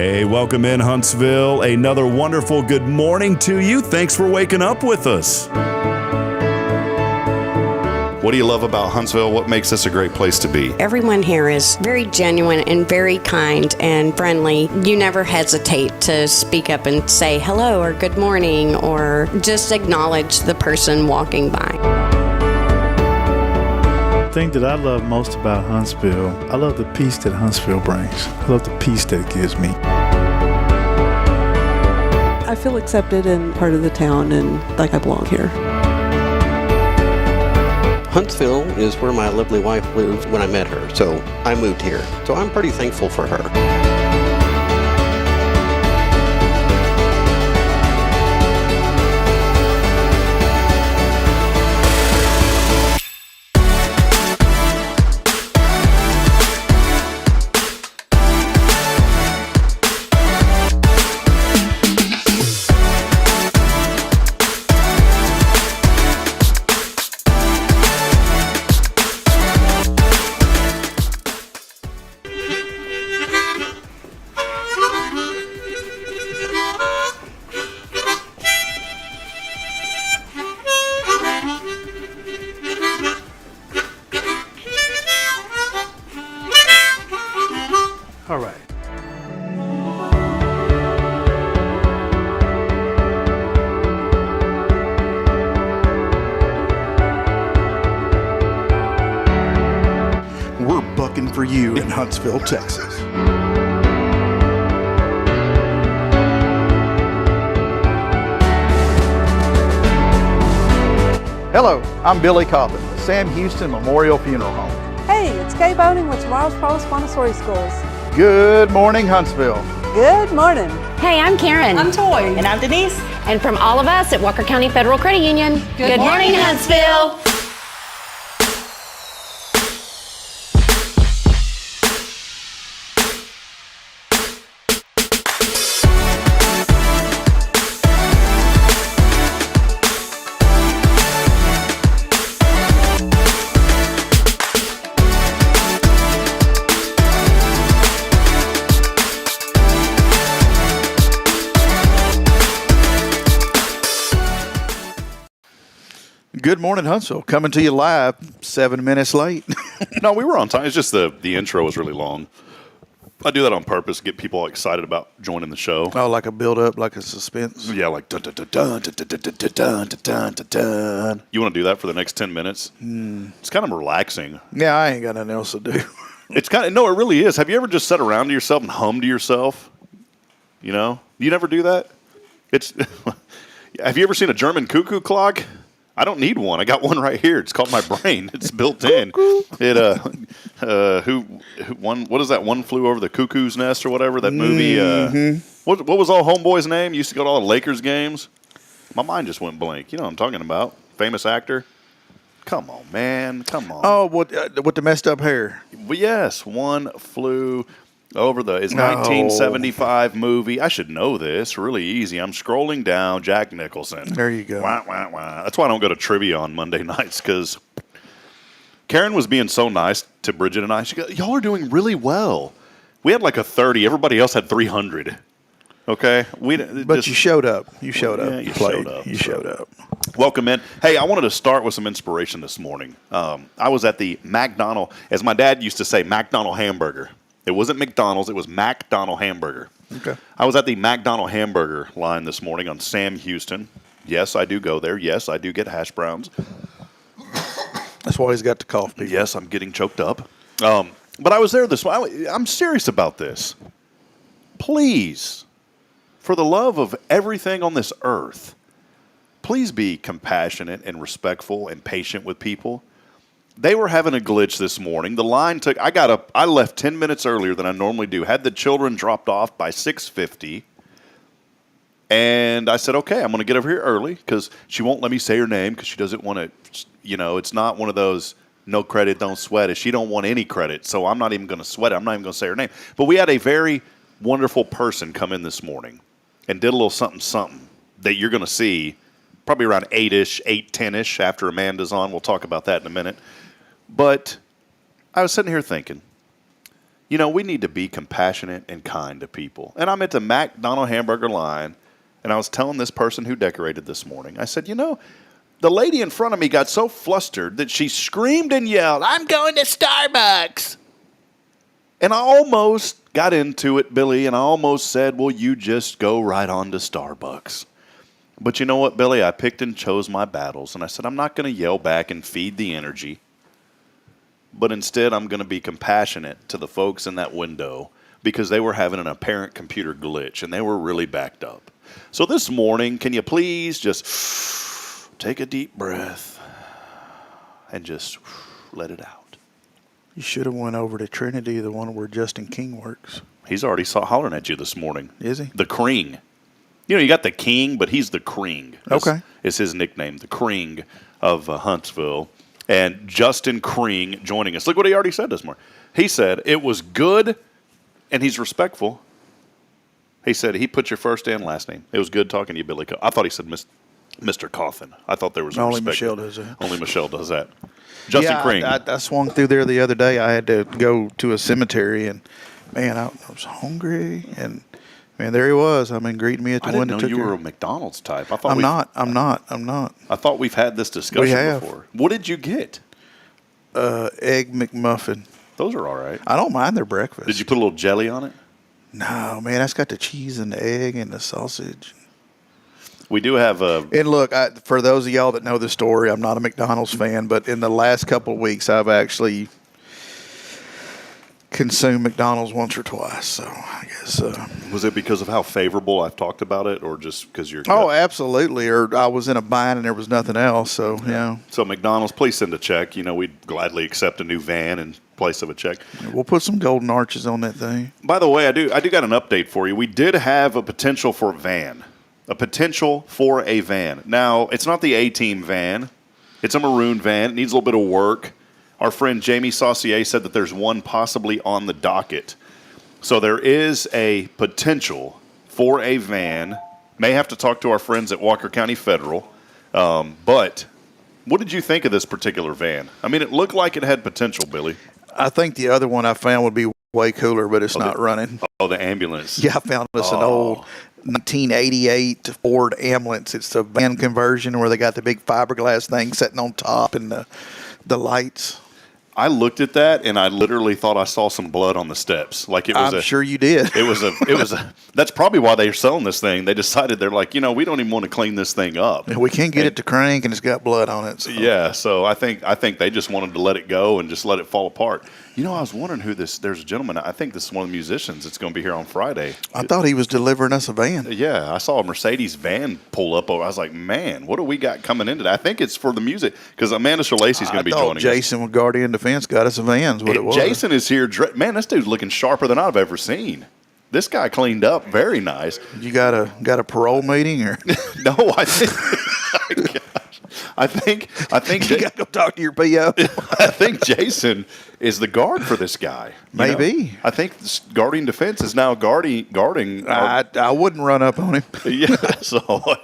Hey, welcome in Huntsville. Another wonderful good morning to you. Thanks for waking up with us. What do you love about Huntsville? What makes this a great place to be? Everyone here is very genuine and very kind and friendly. You never hesitate to speak up and say hello or good morning or just acknowledge the person walking by. The thing that I love most about Huntsville, I love the peace that Huntsville brings. I love the peace that it gives me. I feel accepted and part of the town and like I belong here. Huntsville is where my lovely wife lived when I met her, so I moved here. So I'm pretty thankful for her. All right. We're bucking for you in Huntsville, Texas. Hello, I'm Billy Cauthen, the Sam Houston Memorial Funeral Home. Hey, it's Kay Boning with Tomorrow's Provost Montessori Schools. Good morning, Huntsville. Good morning. Hey, I'm Karen. I'm Toy. And I'm Denise. And from all of us at Walker County Federal Credit Union, good morning, Huntsville. Good morning, Huntsville. Coming to you live, 7 minutes late. No, we were on time. It's just the intro was really long. I do that on purpose to get people excited about joining the show. Oh, like a build-up, like a suspense. Yeah, like dun dun dun dun dun dun dun dun dun dun dun. You want to do that for the next 10 minutes? It's kind of relaxing. Yeah, I ain't got nothing else to do. It's kind of, no, it really is. Have you ever just sat around to yourself and hummed to yourself? You know? You never do that? It's. Have you ever seen a German cuckoo clock? I don't need one. I got one right here. It's called my brain. It's built in. It what is that? One Flew Over the Cuckoo's Nest or whatever that movie. What was all homeboy's name? Used to go to all the Lakers games. My mind just went blank. You know what I'm talking about? Famous actor. Come on, man. Come on. Oh, with the messed up hair. Well, yes, One Flew Over the. It's 1975 movie. I should know this. Really easy. I'm scrolling down. Jack Nicholson. There you go. Wah, wah, wah. That's why I don't go to trivia on Monday nights, because Karen was being so nice to Bridget and I. She goes, y'all are doing really well. We had like a 30. Everybody else had 300. Okay? But you showed up. You showed up. Yeah, you played. showed up. You showed up. Welcome in. Hey, I wanted to start with some inspiration this morning. I was at the McDonald, as my dad used to say, McDonald hamburger. It wasn't McDonald's. It was McDonald hamburger. Okay. I was at the McDonald hamburger line this morning on Sam Houston. Yes, I do go there. Yes, I do get hash browns. That's why he's got the cough. People. Yes, I'm getting choked up. But I was there this morning. I'm serious about this. Please, for the love of everything on this earth, please be compassionate and respectful and patient with people. They were having a glitch this morning. The line took. I left 10 minutes earlier than I normally do. Had the children dropped off by 6:50, and I said, "Okay, I'm going to get over here early because she won't let me say her name because she doesn't want to. You know, it's not one of those no credit, don't sweat it. She don't want any credit, so I'm not even going to sweat it. I'm not even going to say her name. But we had a very wonderful person come in this morning and did a little something that you're going to see probably around 8-ish, 8:10-ish after Amanda's on. We'll talk about that in a minute. But I was sitting here thinking, You know, we need to be compassionate and kind to people. And I'm at the McDonald hamburger line, and I was telling this person who decorated this morning, I said, you know, the lady in front of me got so flustered that she screamed and yelled, "I'm going to Starbucks." And I almost got into it, Billy, and I almost said, well, you just go right on to Starbucks. But you know what, Billy? I picked and chose my battles, and I said, I'm not going to yell back and feed the energy, but instead I'm going to be compassionate to the folks in that window because they were having an apparent computer glitch, and they were really backed up. So this morning, can you please just take a deep breath and just let it out? You should have went over to Trinity, the one where Justin King works. He's already hollering at you this morning. Is he? The Kring. You know, you got the King, but he's the Kring. Okay. Is his nickname, the Kring of Huntsville. And Justin Kring joining us. Look what he already said this morning. He said, it was good, and he's respectful. He said, he put your first and last name. It was good talking to you, Billy. I thought he said Mr. Cauthen. I thought there was a Only respect. Michelle does that. Only Michelle does that. Justin Kring. I swung through there the other day. I had to go to a cemetery, and, man, I was hungry, and, man, there he was. I mean, greating me at the I window. didn't know you were a McDonald's type. I thought I'm not. I thought we've had this discussion We have. before. What did you get? Egg McMuffin. Those are all right. I don't mind their breakfast. Did you put a little jelly on it? No, man, that's got the cheese and the egg and the sausage. We do have a. And look, for those of y'all that know the story, I'm not a McDonald's fan, but in the last couple of weeks, I've actually consumed McDonald's once or twice. So I guess. Was it because of how favorable I've talked about it, or just because you're? Oh, absolutely. Or I was in a bind and there was nothing else. So yeah. So McDonald's, please send a check. You know, we'd gladly accept a new van in place of a check. We'll put some golden arches on that thing. By the way, I do got an update for you. We did have a potential for a van. A potential for a van. Now, it's not the A-Team van. It's a maroon van. It needs a little bit of work. Our friend Jamie Saucier said that there's one possibly on the docket. So there is a potential for a van. May have to talk to our friends at Walker County Federal. But what did you think of this particular van? I mean, it looked like it had potential, Billy. I think the other one I found would be way cooler, but it's not running. Oh, the ambulance. Yeah, I found us an old 1988 Ford ambulance. It's a van conversion where they got the big fiberglass thing sitting on top and the lights. I looked at that and I literally thought I saw some blood on the steps. Like it was I'm sure you did. It was a. That's probably why they're selling this thing. They decided they're like, you know, we don't even want to clean this thing up. We can't get it to crank and it's got blood on it. So. Yeah, so I think they just wanted to let it go and just let it fall apart. You know, I was wondering who this. There's a gentleman. I think this is one of the musicians that's going to be here on Friday. I thought he was delivering us a van. Yeah, I saw a Mercedes van pull up. I was like, man, what do we got coming into that? I think it's for the music because Amanda Schillaci's going to be joining Jason with Guardian Defense got us a van. What it was. Jason is here. Man, this dude's looking sharper than I've ever seen. This guy cleaned up very nice. You got a parole meeting or no? I think you got to go talk to your PO. I think Jason is the guard for this guy. Maybe. I think Guardian Defense is now guarding. I wouldn't run up on him. Yeah, so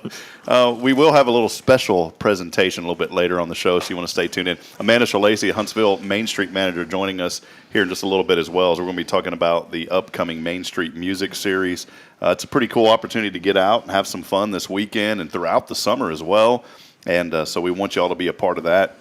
we will have a little special presentation a little bit later on the show, so you want to stay tuned in. Amanda Schillaci, Huntsville Main Street manager, joining us here in just a little bit as well. As we're going to be talking about the upcoming Main Street music series. It's a pretty cool opportunity to get out and have some fun this weekend and throughout the summer as well. And so we want you all to be a part of that.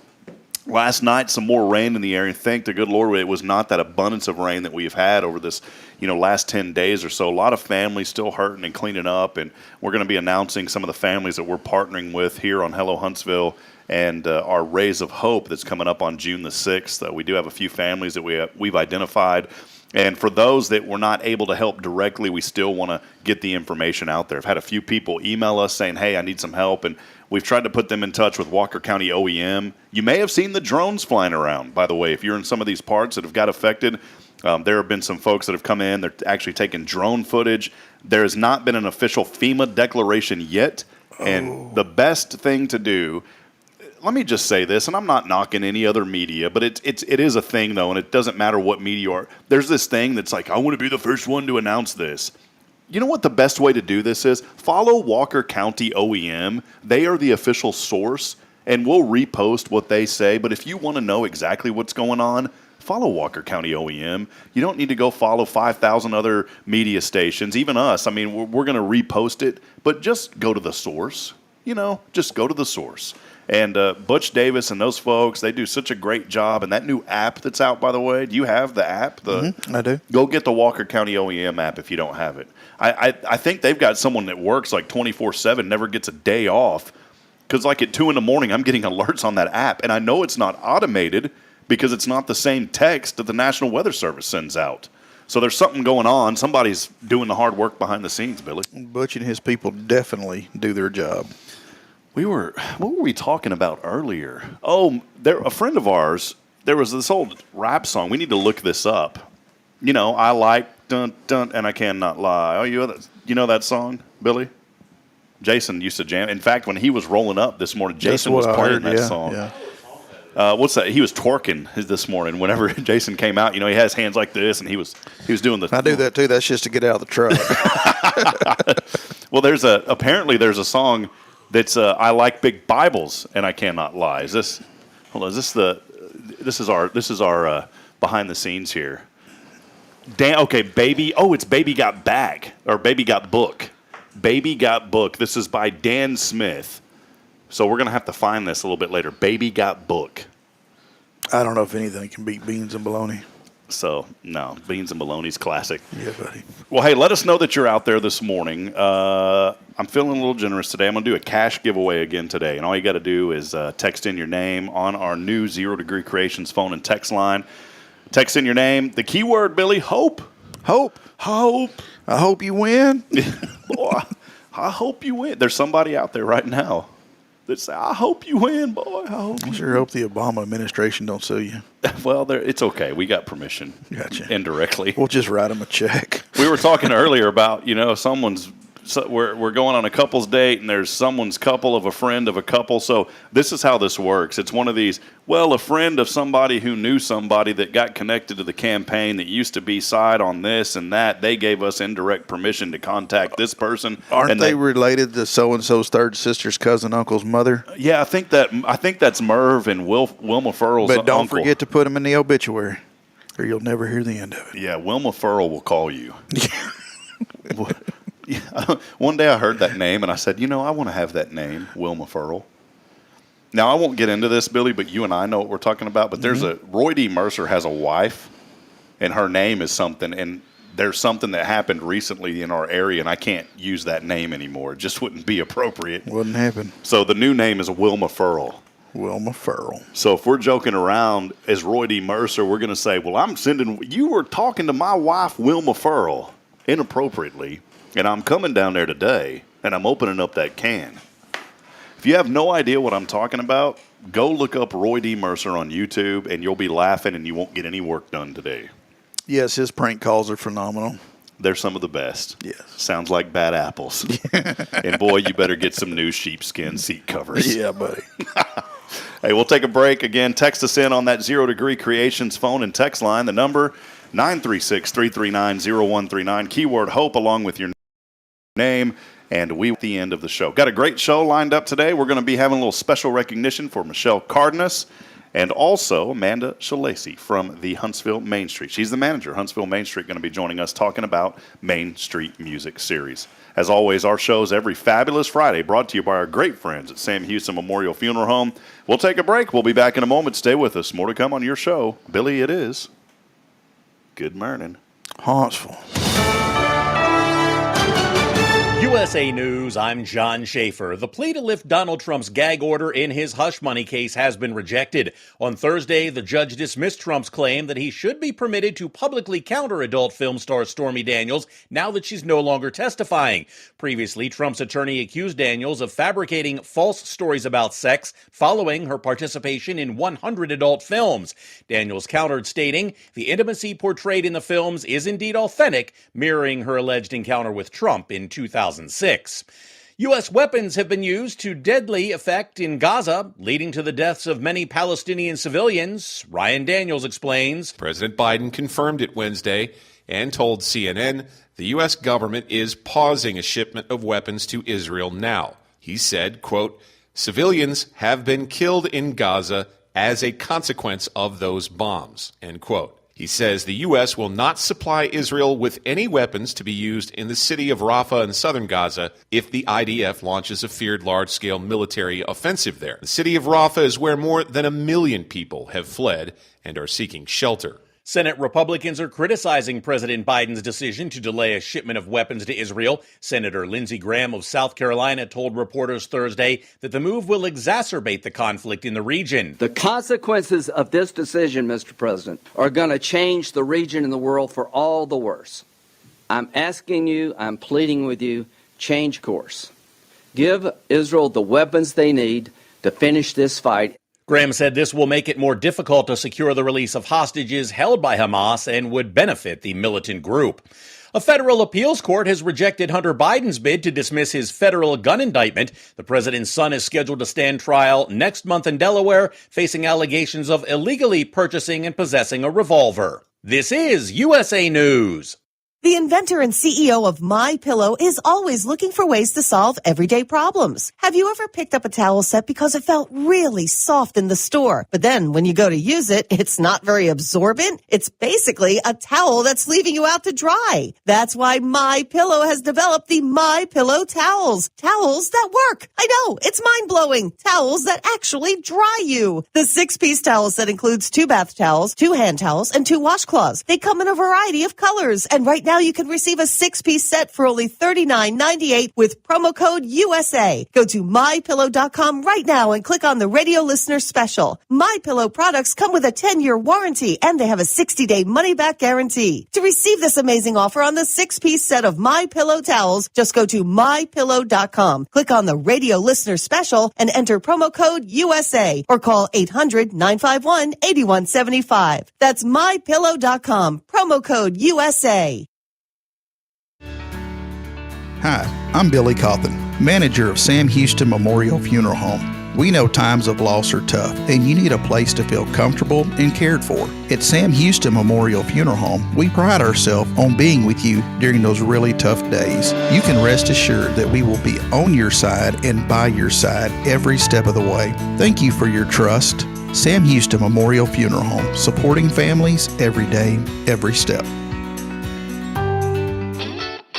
Last night, some more rain in the area. Thank the good Lord it was not that abundance of rain that we've had over this, last 10 days or so. A lot of families still hurting and cleaning up, and we're going to be announcing some of the families that we're partnering with here on Hello Huntsville and our Rays of Hope that's coming up on June the 6th. We do have a few families that we've identified. And for those that were not able to help directly, we still want to get the information out there. I've had a few people email us saying, hey, I need some help, and we've tried to put them in touch with Walker County OEM. You may have seen the drones flying around, by the way. If you're in some of these parts that have got affected, there have been some folks that have come in. They're actually taking drone footage. There has not been an official FEMA declaration yet. And the best thing to do, let me just say this, and I'm not knocking any other media, but it is a thing, though, and it doesn't matter what media you are. There's this thing that's like, I want to be the first one to announce this. You know what the best way to do this is? Follow Walker County OEM. They are the official source, and we'll repost what they say. But if you want to know exactly what's going on, follow Walker County OEM. You don't need to go follow 5,000 other media stations, even us. I mean, we're going to repost it, but just go to the source. Just go to the source. And Butch Davis and those folks, they do such a great job. And that new app that's out, by the way, do you have the app? I do. Go get the Walker County OEM app if you don't have it. I think they've got someone that works like 24/7, never gets a day off. Because like at 2 a.m, I'm getting alerts on that app. And I know it's not automated because it's not the same text that the National Weather Service sends out. So there's something going on. Somebody's doing the hard work behind the scenes, Billy. Butch and his people definitely do their job. What were we talking about earlier? Oh, a friend of ours, there was this old rap song. We need to look this up. I like dun dun and I cannot lie. Oh, you know that song, Billy? Jason used to jam. In fact, when he was rolling up this morning, Jason was playing that song. Yeah. What's that? He was twerking this morning. Whenever Jason came out, he has hands like this, and he was doing the. I do that too. That's just to get out of the truck. Well, apparently there's a song that's I like big Bibles and I cannot lie. Is this? Hold on. This is our behind the scenes here. Okay, baby. Oh, it's Baby Got Bag or Baby Got Book. Baby Got Book. This is by Dan Smith. So we're going to have to find this a little bit later. Baby Got Book. I don't know if anything can beat beans and bologna. So, no, beans and bologna's classic. Yeah, buddy. Well, hey, let us know that you're out there this morning. I'm feeling a little generous today. I'm going to do a cash giveaway again today. And all you got to do is text in your name on our new 0 Degree Creations phone and text line. Text in your name. The keyword, Billy, hope. Hope. Hope. I hope you win. Boy, I hope you win. There's somebody out there right now that say, I hope you win, boy. I sure hope the Obama administration don't sue you. Well, it's okay. We got permission. Gotcha. Indirectly. We'll just write them a check. We were talking earlier about, we're going on a couple's date, and there's someone's couple of a friend of a couple. So this is how this works. It's one of these, a friend of somebody who knew somebody that got connected to the campaign that used to be side on this and that. They gave us indirect permission to contact this person. Aren't they related to so-and-so's third sister's cousin uncle's mother? Yeah, I think that's Merv and Wilma Furl's But don't uncle. Forget to put them in the obituary, or you'll never hear the end of it. Yeah, Wilma Furl will call you. Yeah. One day I heard that name, and I said, I want to have that name, Wilma Furl. Now, I won't get into this, Billy, but you and I know what we're talking about. But there's Roy D. Mercer has a wife, and her name is something, and there's something that happened recently in our area, and I can't use that name anymore. It just wouldn't be appropriate. Wouldn't happen. So the new name is Wilma Furl. Wilma Furl. So if we're joking around as Roy D. Mercer, we're going to say, you were talking to my wife, Wilma Furl, inappropriately. And I'm coming down there today, and I'm opening up that can. If you have no idea what I'm talking about, go look up Roy D. Mercer on YouTube, and you'll be laughing, and you won't get any work done today. Yes, his prank calls are phenomenal. They're some of the best. Yes. Sounds like bad apples. And, boy, you better get some new sheepskin seat covers. Yeah, buddy. Hey, we'll take a break. Again, text us in on that 0 Degree Creations phone and text line. The number, 936-339-0139. Keyword HOPE along with your name, and we at the end of the show. Got a great show lined up today. We're going to be having a little special recognition for Michelle Cardenas and also Amanda Schillaci from the Huntsville Main Street. She's the manager, Huntsville Main Street, going to be joining us talking about Main Street Music Series. As always, our show's every fabulous Friday, brought to you by our great friends at Sam Houston Memorial Funeral Home. We'll take a break. We'll be back in a moment. Stay with us. More to come on your show. Billy, it is. Good morning. Huntsville. USA News, I'm John Schaefer. The plea to lift Donald Trump's gag order in his hush money case has been rejected. On Thursday, the judge dismissed Trump's claim that he should be permitted to publicly counter adult film star Stormy Daniels now that she's no longer testifying. Previously, Trump's attorney accused Daniels of fabricating false stories about sex following her participation in 100 adult films. Daniels countered, stating, "The intimacy portrayed in the films is indeed authentic, mirroring her alleged encounter with Trump in 2006. U.S. weapons have been used to deadly effect in Gaza, leading to the deaths of many Palestinian civilians. Ryan Daniels explains. President Biden confirmed it Wednesday and told CNN the U.S. government is pausing a shipment of weapons to Israel now. He said, quote, "Civilians have been killed in Gaza as a consequence of those bombs, end quote. He says the U.S. will not supply Israel with any weapons to be used in the city of Rafah in southern Gaza if the IDF launches a feared large-scale military offensive there. The city of Rafah is where more than 1 million people have fled and are seeking shelter. Senate Republicans are criticizing President Biden's decision to delay a shipment of weapons to Israel. Senator Lindsey Graham of South Carolina told reporters Thursday that the move will exacerbate the conflict in the region. The consequences of this decision, Mr. President, are going to change the region and the world for all the worse. I'm asking you, I'm pleading with you, change course. Give Israel the weapons they need to finish this fight. Graham said this will make it more difficult to secure the release of hostages held by Hamas and would benefit the militant group. A federal appeals court has rejected Hunter Biden's bid to dismiss his federal gun indictment. The president's son is scheduled to stand trial next month in Delaware, facing allegations of illegally purchasing and possessing a revolver. This is USA News. The inventor and CEO of MyPillow is always looking for ways to solve everyday problems. Have you ever picked up a towel set because it felt really soft in the store, but then when you go to use it, it's not very absorbent? It's basically a towel that's leaving you out to dry. That's why MyPillow has developed the MyPillow towels. Towels that work. I know, it's mind-blowing. Towels that actually dry you. The 6-piece towel set includes 2 bath towels, 2 hand towels, and 2 washcloths. They come in a variety of colors, and right now you can receive a 6-piece set for only $39.98 with promo code USA. Go to MyPillow.com right now and click on the radio listener special. MyPillow products come with a 10-year warranty and they have a 60-day money-back guarantee. To receive this amazing offer on the 6-piece set of MyPillow towels, just go to MyPillow.com. Click on the radio listener special and enter promo code USA or call 800-951-8175. That's MyPillow.com. Promo code USA. Hi, I'm Billy Cauthen, manager of Sam Houston Memorial Funeral Home. We know times of loss are tough, and you need a place to feel comfortable and cared for. At Sam Houston Memorial Funeral Home, we pride ourselves on being with you during those really tough days. You can rest assured that we will be on your side and by your side every step of the way. Thank you for your trust. Sam Houston Memorial Funeral Home, supporting families every day, every step.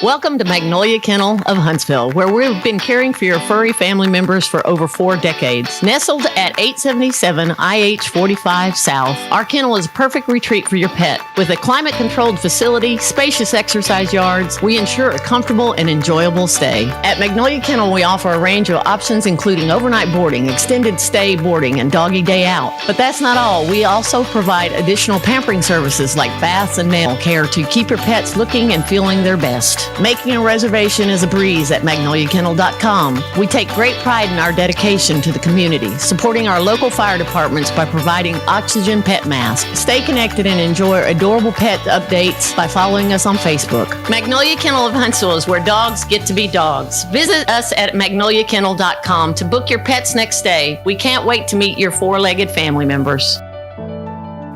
Welcome to Magnolia Kennel of Huntsville, where we've been caring for your furry family members for over 4 decades. Nestled at 877 IH 45 South, our kennel is a perfect retreat for your pet. With a climate-controlled facility, spacious exercise yards, we ensure a comfortable and enjoyable stay. At Magnolia Kennel, we offer a range of options including overnight boarding, extended stay boarding, and doggy day out. But that's not all. We also provide additional pampering services like baths and nail care to keep your pets looking and feeling their best. Making a reservation is a breeze at magnoliakennel.com. We take great pride in our dedication to the community, supporting our local fire departments by providing oxygen pet masks. Stay connected and enjoy adorable pet updates by following us on Facebook. Magnolia Kennel of Huntsville is where dogs get to be dogs. Visit us at magnoliakennel.com to book your pet's next stay. We can't wait to meet your 4-legged family members.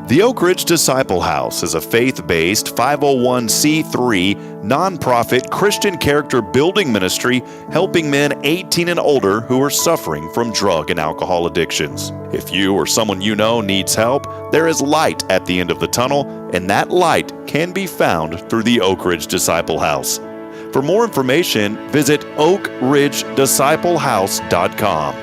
The Oak Ridge Disciple House is a faith-based 501c3 nonprofit Christian character building ministry helping men 18 and older who are suffering from drug and alcohol addictions. If you or someone you know needs help, there is light at the end of the tunnel, and that light can be found through the Oak Ridge Disciple House. For more information, visit oakridgedisciplehouse.com.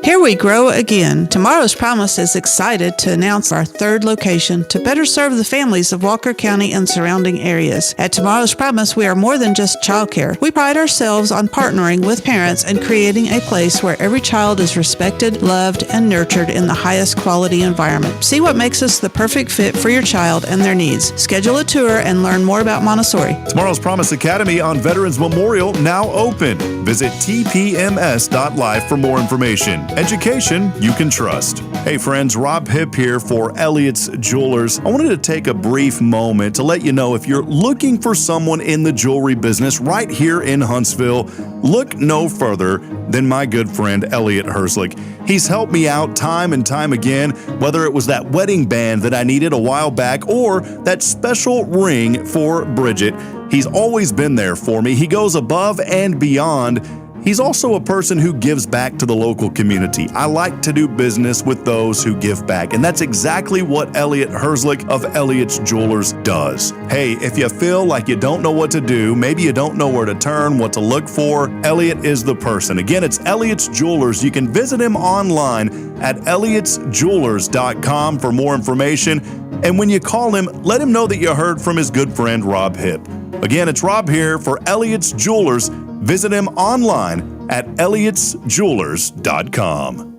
Here we grow again. Tomorrow's Promise is excited to announce our 3rd location to better serve the families of Walker County and surrounding areas. At Tomorrow's Promise, we are more than just childcare. We pride ourselves on partnering with parents and creating a place where every child is respected, loved, and nurtured in the highest quality environment. See what makes us the perfect fit for your child and their needs. Schedule a tour and learn more about Montessori. Tomorrow's Promise Academy on Veterans Memorial now open. Visit tpms.life for more information. Education you can trust. Hey friends, Rob Hipp here for Elliott's Jewelers. I wanted to take a brief moment to let you know if you're looking for someone in the jewelry business right here in Huntsville, look no further than my good friend Elliott Herslick. He's helped me out time and time again, whether it was that wedding band that I needed a while back or that special ring for Bridget. He's always been there for me. He goes above and beyond. He's also a person who gives back to the local community. I like to do business with those who give back, and that's exactly what Elliot Herzlich of Elliot's Jewelers does. Hey, if you feel like you don't know what to do, maybe you don't know where to turn, what to look for, Elliot is the person. Again, it's Elliot's Jewelers. You can visit him online at elliotsjewelers.com for more information. And when you call him, let him know that you heard from his good friend Rob Hipp. Again, it's Rob here for Elliot's Jewelers. Visit him online at elliotsjewelers.com.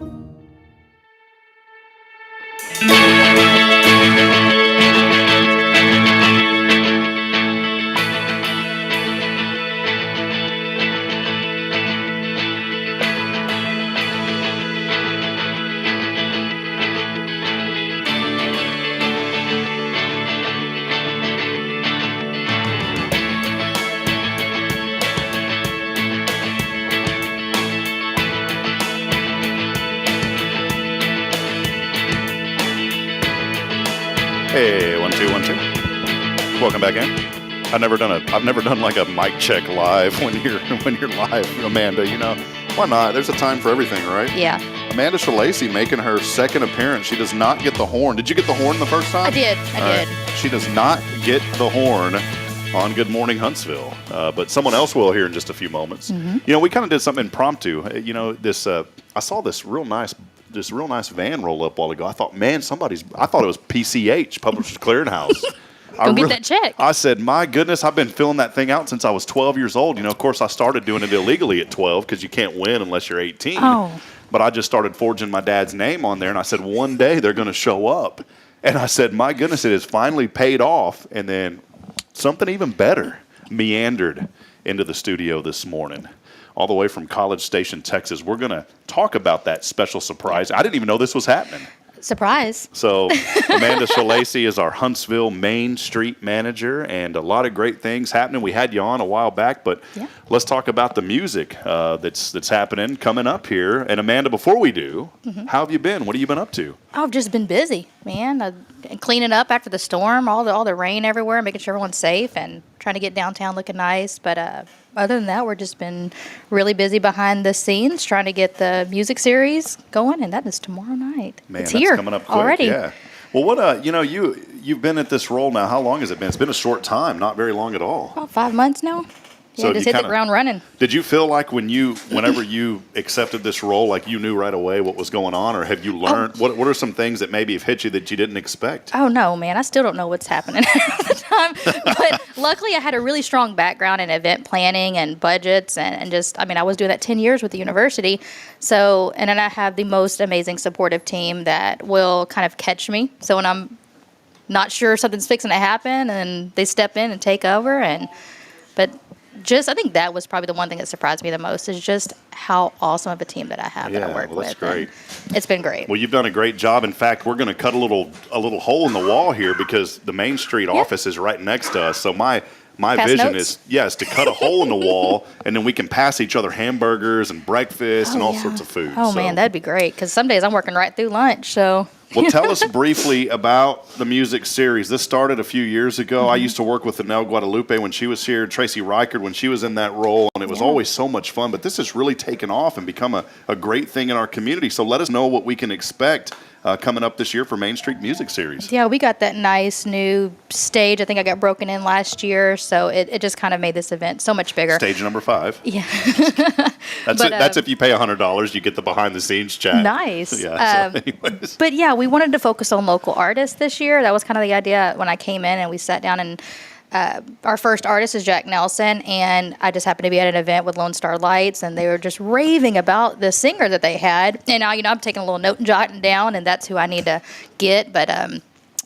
Hey, 1 2 1 2. Welcome back in. I've never done like a mic check live when you're live, Amanda. You know, why not? There's a time for everything, right? Yeah. Amanda Schillaci making her second appearance. She does not get the horn. Did you get the horn the first time? I did. I did. She does not get the horn on Good Morning Huntsville, but someone else will here in just a few moments. Mm-hmm. You know, we kind of did something impromptu. You know, this I saw this real nice van roll up a while ago. I thought, man, I thought it was PCH, Publishers Clearinghouse. Go get that check. I said, my goodness, I've been filling that thing out since I was 12 years old. You know, of course, I started doing it illegally at 12 because you can't win unless you're 18. Oh. But I just started forging my dad's name on there, and I said, one day they're going to show up. And I said, my goodness, it has finally paid off. And then something even better meandered into the studio this morning, all the way from College Station, Texas. We're going to talk about that special surprise. I didn't even know this was happening. Surprise. So Amanda Schillaci is our Huntsville Main Street manager, and a lot of great things happening. We had you on a while back, but let's talk about the music that's happening, coming up here. And Amanda, before we do, how have you been? What have you been up to? I've just been busy, man. Cleaning up after the storm, all the rain everywhere, making sure everyone's safe, and trying to get downtown looking nice. But other than that, we've just been really busy behind the scenes trying to get the music series going, and that is tomorrow night. Man, it's that's here coming up quick. already. Yeah. Well, what you've been at this role now. How long has it been? It's been a short time, not very long at all. About 5 months now. So Yeah, just hit the ground running. Did you feel like whenever you accepted this role, like you knew right away what was going on, or have you learned? What are some things that maybe have hit you that you didn't expect? Oh, no, man. I still don't know what's happening half the time. But luckily, I had a really strong background in event planning and budgets and just, I was doing that 10 years with the university. So, and then I have the most amazing supportive team that will kind of catch me. So when I'm not sure something's fixing to happen, and they step in and take over. But I think that was probably the one thing that surprised me the most is just how awesome of a team that I have that I work with. That's great. It's been great. Well, you've done a great job. In fact, we're going to cut a little hole in the wall here because the Main Street office is right next to us. So my vision is to cut a hole in the wall, and then we can pass each other hamburgers and breakfast and all sorts of food. Oh, man, that'd be great because some days I'm working right through lunch. So. Well, tell us briefly about the music series. This started a few years ago. I used to work with Anel Guadalupe when she was here, Tracy Reichard when she was in that role, and it was always so much fun. But this has really taken off and become a great thing in our community. So let us know what we can expect coming up this year for Main Street Music Series. Yeah, we got that nice new stage. I think I got broken in last year, so it just kind of made this event so much bigger. Stage number 5. Yeah. That's if you pay $100, you get the behind-the-scenes chat. Nice. Yeah, so anyways. But yeah, we wanted to focus on local artists this year. That was kind of the idea when I came in and we sat down and our first artist is Jack Nelson, and I just happened to be at an event with Lone Star Lights, and they were just raving about the singer that they had. And now, I'm taking a little note and jotting down, and that's who I need to get. But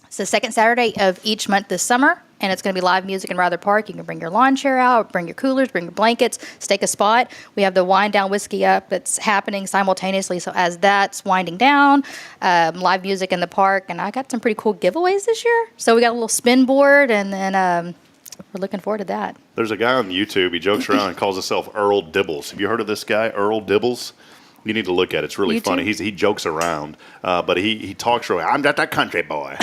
it's the second Saturday of each month this summer, and it's going to be live music in Rather Park. You can bring your lawn chair out, bring your coolers, bring your blankets, stake a spot. We have the Wind Down Whiskey Up that's happening simultaneously. So as that's winding down, live music in the park, and I got some pretty cool giveaways this year. So we got a little spin board, and then we're looking forward to that. There's a guy on YouTube. He jokes around and calls himself Earl Dibbles. Have you heard of this guy, Earl Dibbles? You need to look at it. It's really funny. He jokes around, but he talks really. I'm just a country boy,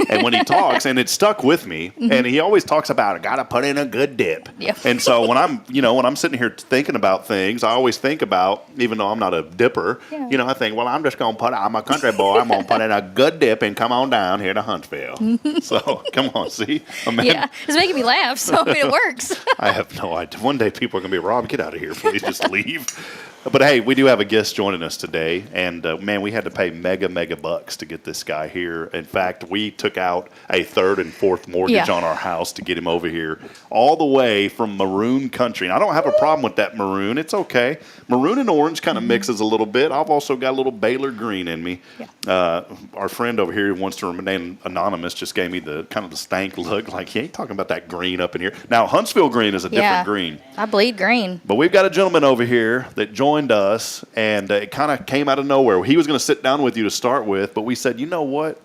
and when he talks, and it stuck with me. And he always talks about I gotta put in a good dip. Yep. And so when I'm sitting here thinking about things, I always think about, even though I'm not a dipper, I think, well, I'm just gonna I'm a country boy. I'm gonna put in a good dip and come on down here to Huntsville. So come on, see, Amanda. Yeah, it's making me laugh. So I mean, it works. I have no idea. One day people are gonna be Rob, get out of here, please, just leave. But hey, we do have a guest joining us today, and man, we had to pay mega bucks to get this guy here. In fact, we took out a third and fourth mortgage on our house to get him over here, all the way from maroon country. And I don't have a problem with that maroon; it's okay. Maroon and orange kind of mixes a little bit. I've also got a little Baylor green in me. Yeah. Our friend over here who wants to remain anonymous just gave me the kind of the stank look, like he ain't talking about that green up in here. Now, Huntsville green is a different green. I bleed green. But we've got a gentleman over here that joined us, and it kind of came out of nowhere. He was going to sit down with you to start with, but we said, you know what?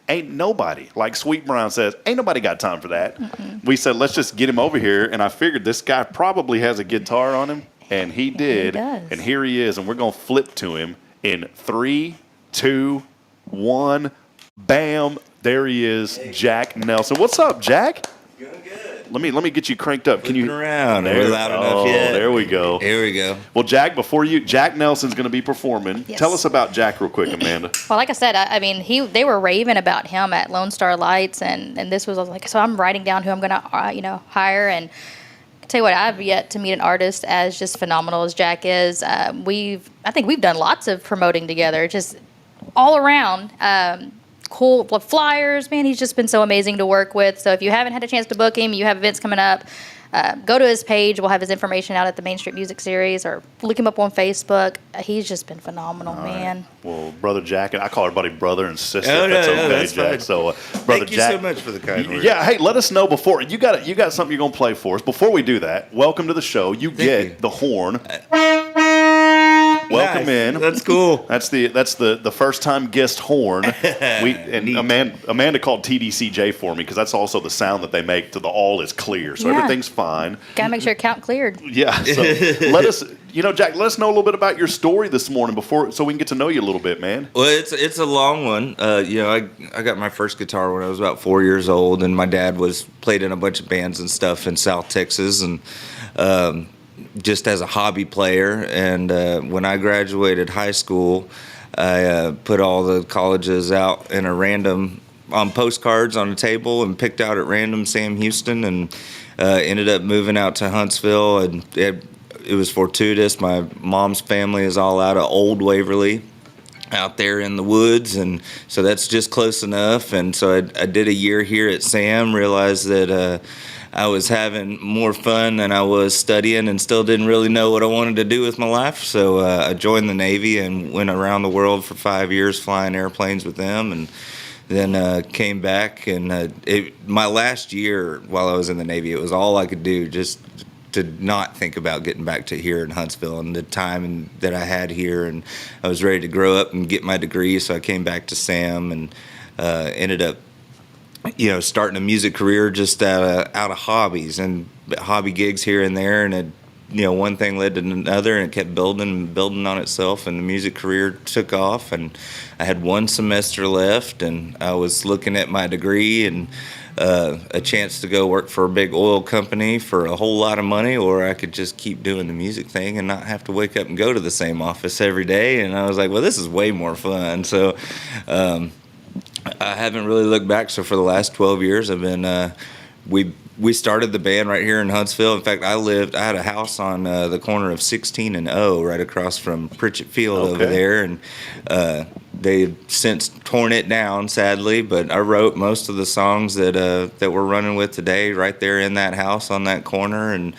Ain't nobody, like Sweet Brown says, ain't nobody got time for that. We said, let's just get him over here, and I figured this guy probably has a guitar on him, and he did. He does. And here he is, and we're going to flip to him in 3, 2, 1, bam. There he is, Jack Nelson. What's up, Jack? Let me get you cranked up. Can you around? Are we loud enough yet? There we go. Here we go. Well, Jack, Jack Nelson's going to be performing. Yes. Tell us about Jack real quick, Amanda. Well, like I said, I mean, they were raving about him at Lone Star Lights, and this was like, so I'm writing down who I'm going to, hire, and I tell you what, I've yet to meet an artist as just phenomenal as Jack is. I think we've done lots of promoting together, just all around. Cool flyers, man. He's just been so amazing to work with. So if you haven't had a chance to book him, you have events coming up, go to his page. We'll have his information out at the Main Street Music Series, or look him up on Facebook. He's just been phenomenal, man. Right. Well, Brother Jack, and I call everybody brother and sister. Oh, that's okay, that's Jack. fine. So, Brother Thank you Jack, so much for the kind words. Yeah, hey, let us know before you got something you're gonna play for us. Before we do that, welcome to the show. You get the horn. Welcome in. That's cool. That's the first time guest horn. Amanda called TDCJ for me because that's also the sound that they make to the all is clear, so everything's fine. Gotta make sure account cleared. Yeah. So Jack, let us know a little bit about your story this morning so we can get to know you a little bit, man. Well, it's a long one. I got my first guitar when I was about 4 years old, and my dad played in a bunch of bands and stuff in South Texas, and just as a hobby player. And when I graduated high school, I put all the colleges out in a random on postcards on a table and picked out at random Sam Houston, and ended up moving out to Huntsville. And it was fortuitous. My mom's family is all out of Old Waverly, out there in the woods, and so that's just close enough. And so I did a year here at Sam, realized that I was having more fun than I was studying, and still didn't really know what I wanted to do with my life. So I joined the Navy and went around the world for 5 years flying airplanes with them, and then came back. And my last year while I was in the Navy, it was all I could do just to not think about getting back to here in Huntsville and the time that I had here. And I was ready to grow up and get my degree, so I came back to Sam and ended up starting a music career just out of hobbies and hobby gigs here and there. And one thing led to another, and it kept building and building on itself, and the music career took off. And I had one semester left, and I was looking at my degree and a chance to go work for a big oil company for a whole lot of money, or I could just keep doing the music thing and not have to wake up and go to the same office every day. And I was like, well, this is way more fun. So I haven't really looked back. So for the last 12 years, I've been we started the band right here in Huntsville. In fact, I had a house on the corner of 16 and O, right across from Pritchett Field over there, and they've since torn it down, sadly. But I wrote most of the songs that we're running with today right there in that house on that corner, and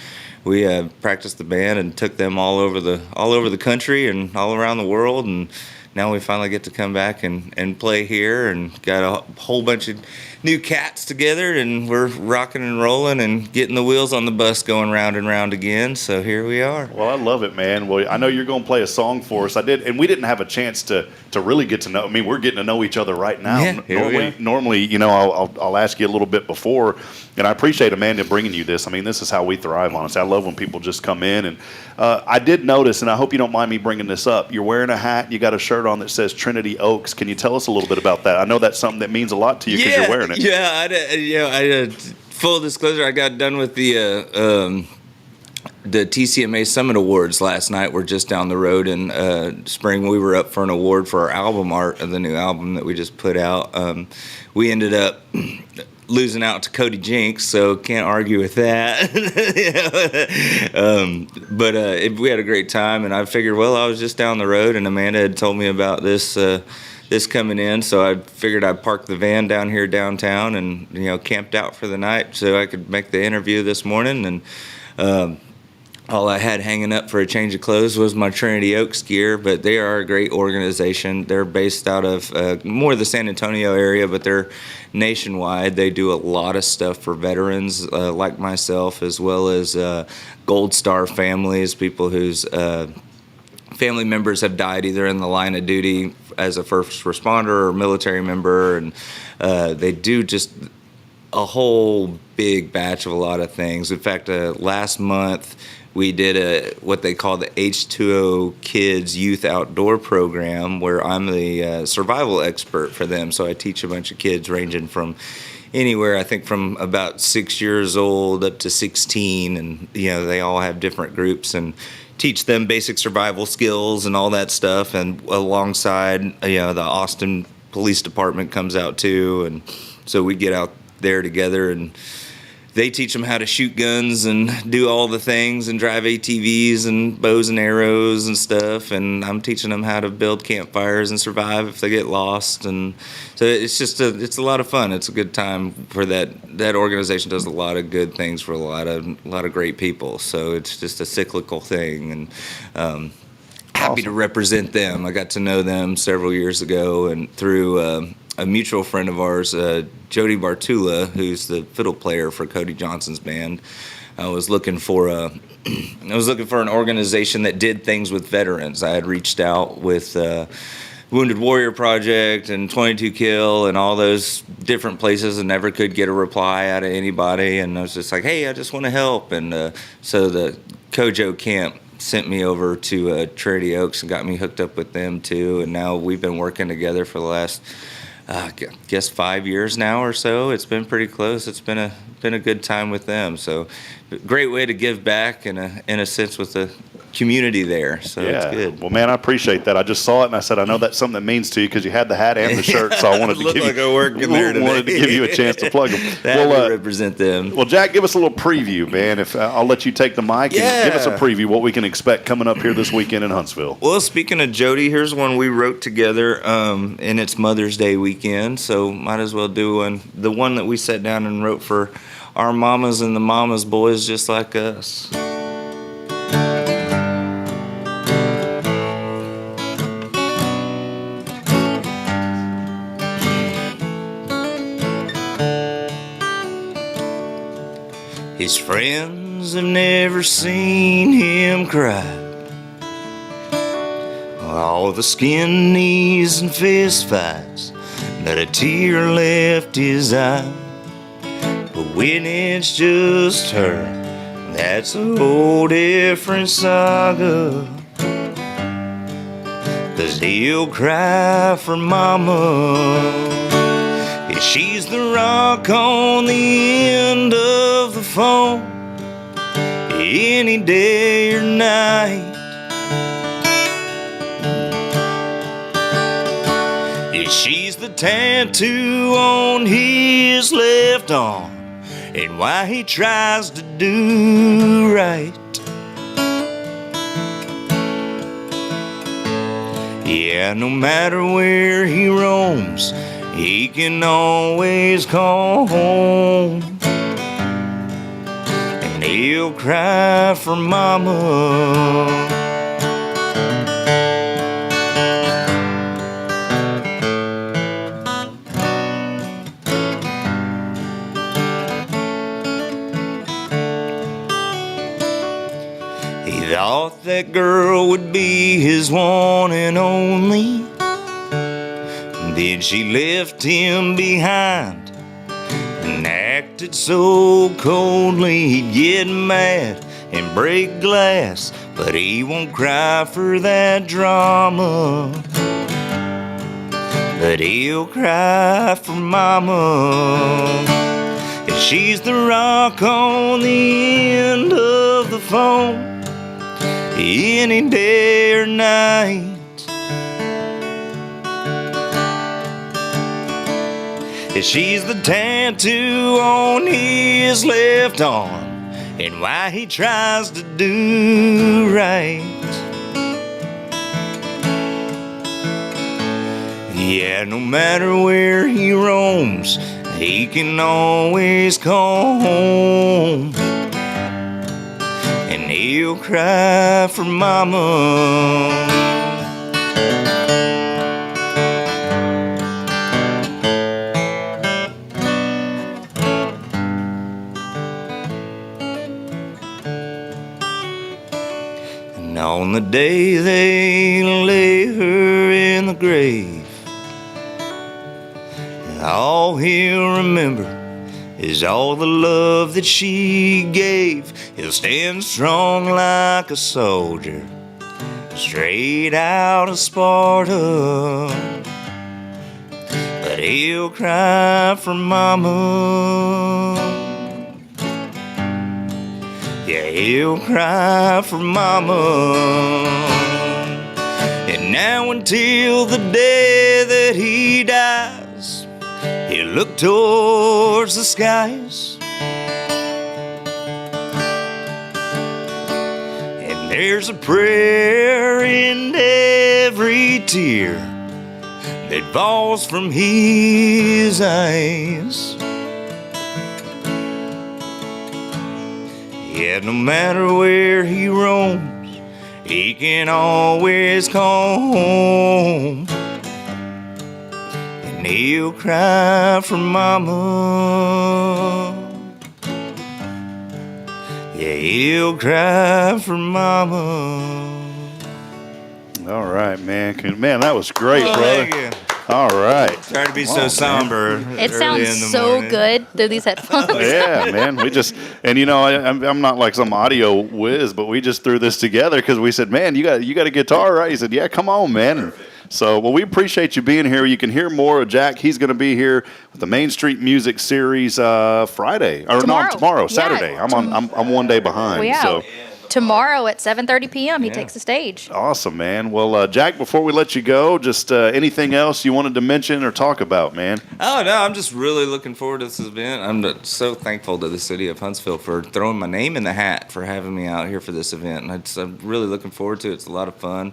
we practiced the band and took them all over the country and all around the world, and now we finally get to come back and play here, and got a whole bunch of new cats together, and we're rocking and rolling and getting the wheels on the bus going round and round again. So here we are. Well, I love it, man. Well, I know you're going to play a song for us. I did, and we didn't have a chance to really get to know. I mean, we're getting to know each other right now. Yeah, normally, you know, I'll ask you a little bit before, and I appreciate Amanda bringing you this. I mean, this is how we thrive, honestly. I love when people just come in, and I did notice, and I hope you don't mind me bringing this up. You're wearing a hat. You got a shirt on that says Trinity Oaks. Can you tell us a little bit about that? I know that's something that means a lot to you because you're wearing it. I full disclosure, I got done with the TCMA Summit Awards last night. We're just down the road in spring. We were up for an award for our album art of the new album that we just put out. We ended up losing out to Cody Jinks, so can't argue with that. But we had a great time, and I figured, well, I was just down the road, and Amanda had told me about this coming in, so I figured I'd park the van down here downtown and, you know, camped out for the night so I could make the interview this morning. And all I had hanging up for a change of clothes was my Trinity Oaks gear, but they are a great organization. They're based out of more the San Antonio area, but they're nationwide. They do a lot of stuff for veterans like myself, as well as Gold Star families, people whose family members have died either in the line of duty as a first responder or military member, and they do just a whole big batch of a lot of things. In fact, last month we did what they call the H2O Kids Youth Outdoor Program, where I'm the survival expert for them. So I teach a bunch of kids ranging from anywhere, I think from about 6 years old up to 16, and you know, they all have different groups, and teach them basic survival skills and all that stuff. And alongside, you know, the Austin Police Department comes out too, and so we get out there together, and they teach them how to shoot guns and do all the things and drive ATVs and bows and arrows and stuff, and I'm teaching them how to build campfires and survive if they get lost. And so it's just it's a lot of fun. It's a good time for that organization. Does a lot of good things for a lot of great people, so it's just a cyclical thing, and happy to represent them. I got to know them several years ago, and through a mutual friend of ours, Jody Bartula, who's the fiddle player for Cody Johnson's band. I was looking for an organization that did things with veterans. I had reached out with Wounded Warrior Project and 22 Kill and all those different places, and never could get a reply out of anybody. And I was just like, hey, I just want to help. And so the Kojo camp sent me over to Trinity Oaks and got me hooked up with them too. And now we've been working together for the last, I guess 5 years now or so. It's been pretty close. It's been a good time with them. So great way to give back in a sense with the community there. So it's good. Well, man, I appreciate that. I just saw it and I said, I know that's something that means to you because you had the hat and the shirt. So I wanted to give like I work in there wanted to give you a chance to plug them. Well, represent them. Well, Jack, give us a little preview, man. If I'll let you take the mic and give us a preview what we can expect coming up here this weekend in Huntsville. Well, speaking of Jody, here's one we wrote together, and it's Mother's Day weekend, so might as well do one. The one that we sat down and wrote for our mamas and the mamas boys just like us. His friends have never seen him cry. All the skin, knees, and fist fights, not a tear left his eye. But when it's just her, that's a whole different saga. 'Cause he'll cry for mama. Yeah, she's the rock on the end of the phone, any day or night. Yeah, she's the tattoo on his left arm, and why he tries to do right. Yeah, no matter where he roams, he can always call home, and he'll cry for mama. that girl would be his one and only. Then she left him behind and acted so coldly. He'd get mad and break glass, but he won't cry for that drama. But he'll cry for mama. And she's the rock on the end of the phone, any day or night. And she's the tattoo on his left arm, and why he tries to do right. Yeah, no matter where he roams, he can always call home. And he'll cry for mama. And on the day they lay her in the grave, all he'll remember is all the love that she gave. He'll stand strong like a soldier, straight out of Sparta. But he'll cry for mama. Yeah, he'll cry for mama. And now until the day that he dies, he'll look towards the skies, and there's a prayer in every tear that falls from his eyes. Yeah, no matter where he roams, he can always call home. He'll cry for mama. Yeah, he'll cry for mama. All right, man. Man, that was great, brother. Thank you. All right. Try to be so somber. It sounds so good through these headphones. Yeah, man. We just, and you know, I'm not like some audio whiz, but we just threw this together because we said, man, you got a guitar, right? He said, yeah, come on, man. And so, well, we appreciate you being here. You can hear more of Jack. He's going to be here with the Main Street Music Series Friday, or tomorrow, Saturday. Yeah. I'm one day behind. Well, yeah. So. Tomorrow at 7:30 p.m. he takes the stage. Awesome, man. Well, Jack, before we let you go, just anything else you wanted to mention or talk about, man? Oh, no, I'm just really looking forward to this event. I'm so thankful to the city of Huntsville for throwing my name in the hat for having me out here for this event. And I'm really looking forward to it. It's a lot of fun.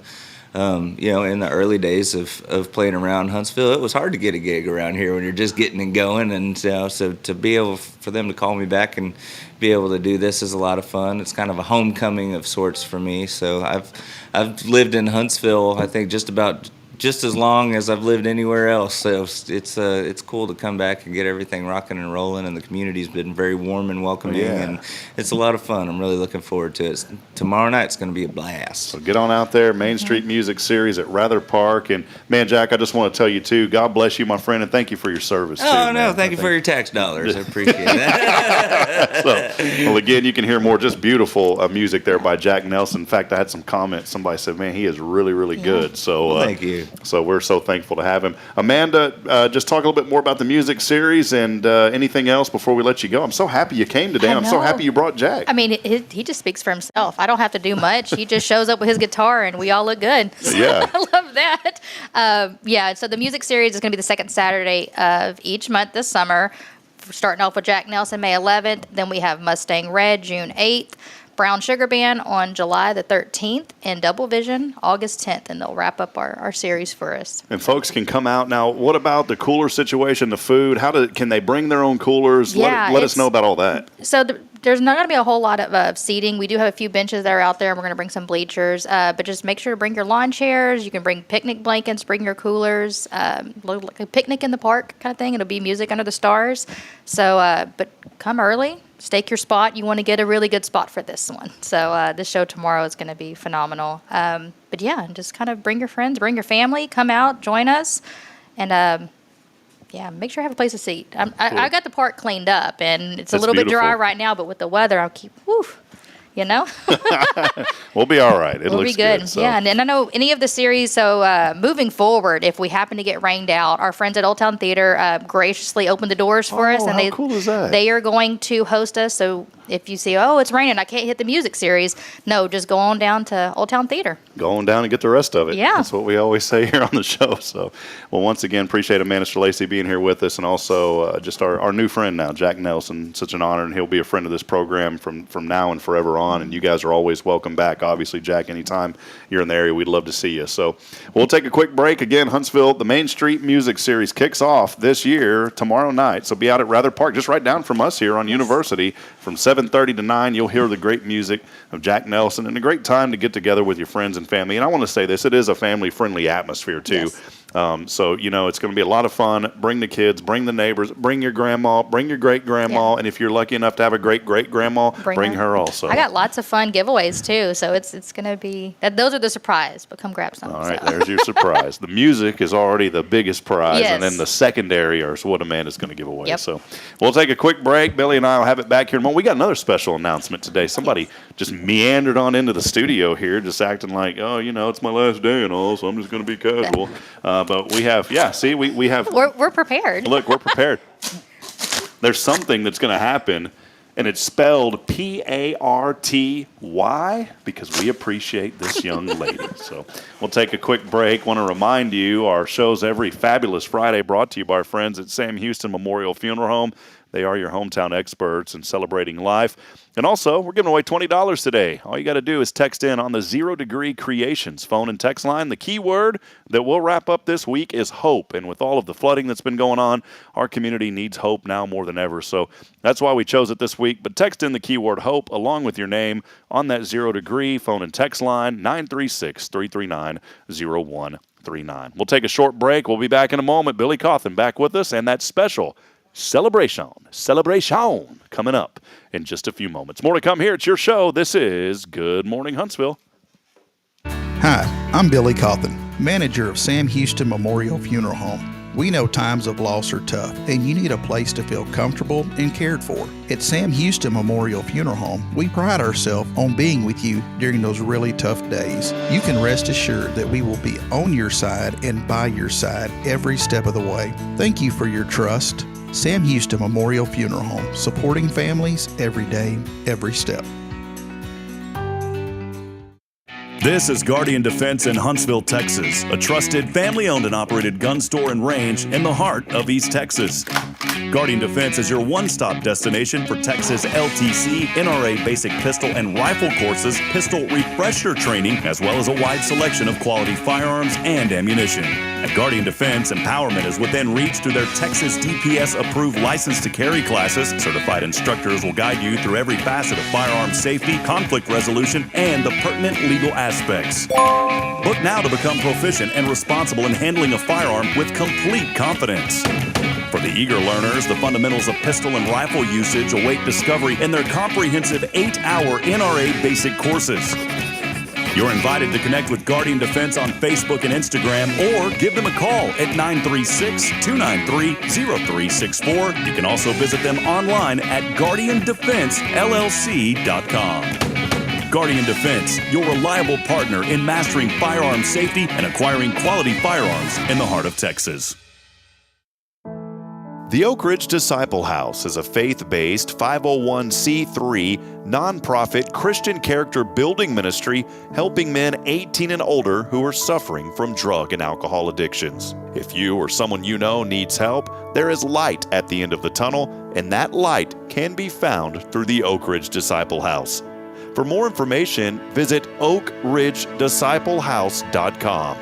You know, in the early days of playing around Huntsville, it was hard to get a gig around here when you're just getting and going. And so to be able for them to call me back and be able to do this is a lot of fun. It's kind of a homecoming of sorts for me. So I've lived in Huntsville, I think, just as long as I've lived anywhere else. So it's cool to come back and get everything rocking and rolling, and the community's been very warm and welcoming, and it's a lot of fun. I'm really looking forward to it. Tomorrow night's going to be a blast. So get on out there, Main Street Music Series at Rather Park. And, man, Jack, I just want to tell you, too, God bless you, my friend, and thank you for your service, too. Oh, no, thank you for your tax dollars. I appreciate that. Well, again, you can hear more just beautiful music there by Jack Nelson. In fact, I had some comments. Somebody said, man, he is really, really good. So thank you. So we're so thankful to have him. Amanda, just talk a little bit more about the music series and anything else before we let you go. I'm so happy you came today. I'm so happy you brought Jack. I mean, he just speaks for himself. I don't have to do much. He just shows up with his guitar, and we all look good. So yeah. I love that. So the music series is going to be the second Saturday of each month this summer. Starting off with Jack Nelson, May 11th. Then we have Mustang Red, June 8th. Brown Sugar Band on July the 13th, and Double Vision August 10th, and they'll wrap up our series for us. And folks can come out. Now, what about the cooler situation, the food? Can they bring their own coolers? Yeah, let us know about all that. So there's not going to be a whole lot of seating. We do have a few benches that are out there, and we're going to bring some bleachers. But just make sure to bring your lawn chairs. You can bring picnic blankets, bring your coolers, like a picnic in the park kind of thing. It'll be music under the stars. So, but come early. Stake your spot. You want to get a really good spot for this one. So this show tomorrow is going to be phenomenal. But yeah, just kind of bring your friends, bring your family, come out, join us, and yeah, make sure I have a place to seat. I got the park cleaned up, and it's a little bit dry right now, but with the weather, I'll keep, you know? We'll be all right. We'll be good. So. Yeah, and I know any of the series, so moving forward, if we happen to get rained out, our friends at Old Town Theater graciously opened the doors for us. And how cool is that? They are going to host us, so if you see, it's raining, I can't hit the music series, no, just go on down to Old Town Theater. Go on down and get the rest of it. Yeah. That's what we always say here on the show. So, well, once again, appreciate Minister Lacey being here with us, and also just our new friend now, Jack Nelson. Such an honor, and he'll be a friend of this program from now and forever on, and you guys are always welcome back. Obviously, Jack, anytime you're in the area, we'd love to see you. So we'll take a quick break. Again, Huntsville, the Main Street Music Series kicks off this year tomorrow night. So be out at Rather Park, just right down from us here on University from 7:30 to 9. You'll hear the great music of Jack Nelson, and a great time to get together with your friends and family. And I want to say this, it is a family-friendly atmosphere, too. Yes. So, it's going to be a lot of fun. Bring the kids, bring the neighbors, bring your grandma, bring your great-grandma, and if you're lucky enough to have a great-great-grandma, bring her also. I got lots of fun giveaways, too, so it's going to be, those are the surprise, but come grab some. All right, there's your surprise. The music is already the biggest prize, yes. And then the secondary is what Amanda's going to give away. Yep. So we'll take a quick break. Billy and I will have it back here in a moment. We got another special announcement today. Somebody just meandered on into the studio here, just acting like, it's my last day and all, so I'm just going to be casual. But we have, we have. We're prepared. Look, we're prepared. There's something that's going to happen, and it's spelled Party because we appreciate this young lady. So we'll take a quick break. Want to remind you, our show's every fabulous Friday brought to you by our friends at Sam Houston Memorial Funeral Home. They are your hometown experts in celebrating life. And also, we're giving away $20 today. All you got to do is text in on the 0 Degree Creations phone and text line. The key word that we'll wrap up this week is hope. And with all of the flooding that's been going on, our community needs hope now more than ever. So that's why we chose it this week. But text in the keyword hope along with your name on that 0 Degree phone and text line 936-339-0139. We'll take a short break. We'll be back in a moment. Billy Cauthen back with us, and that special celebration coming up in just a few moments. More to come here. It's your show. This is Good Morning Huntsville. Hi, I'm Billy Cauthen, manager of Sam Houston Memorial Funeral Home. We know times of loss are tough, and you need a place to feel comfortable and cared for. At Sam Houston Memorial Funeral Home, we pride ourselves on being with you during those really tough days. You can rest assured that we will be on your side and by your side every step of the way. Thank you for your trust. Sam Houston Memorial Funeral Home, supporting families every day, every step. This is Guardian Defense in Huntsville, Texas, a trusted family-owned and operated gun store and range in the heart of East Texas. Guardian Defense is your one-stop destination for Texas LTC, NRA basic pistol and rifle courses, pistol refresher training, as well as a wide selection of quality firearms and ammunition. At Guardian Defense, empowerment is within reach through their Texas DPS-approved license to carry classes. Certified instructors will guide you through every facet of firearm safety, conflict resolution, and the pertinent legal aspects. Book now to become proficient and responsible in handling a firearm with complete confidence. For the eager learners, the fundamentals of pistol and rifle usage await discovery in their comprehensive 8-hour NRA basic courses. You're invited to connect with Guardian Defense on Facebook and Instagram, or give them a call at 936-293-0364. You can also visit them online at guardiandefensellc.com. Guardian Defense, your reliable partner in mastering firearm safety and acquiring quality firearms in the heart of Texas. The Oak Ridge Disciple House is a faith-based 501c3 nonprofit Christian character building ministry helping men 18 and older who are suffering from drug and alcohol addictions. If you or someone you know needs help, there is light at the end of the tunnel, and that light can be found through the Oak Ridge Disciple House. For more information, visit oakridgedisciplehouse.com.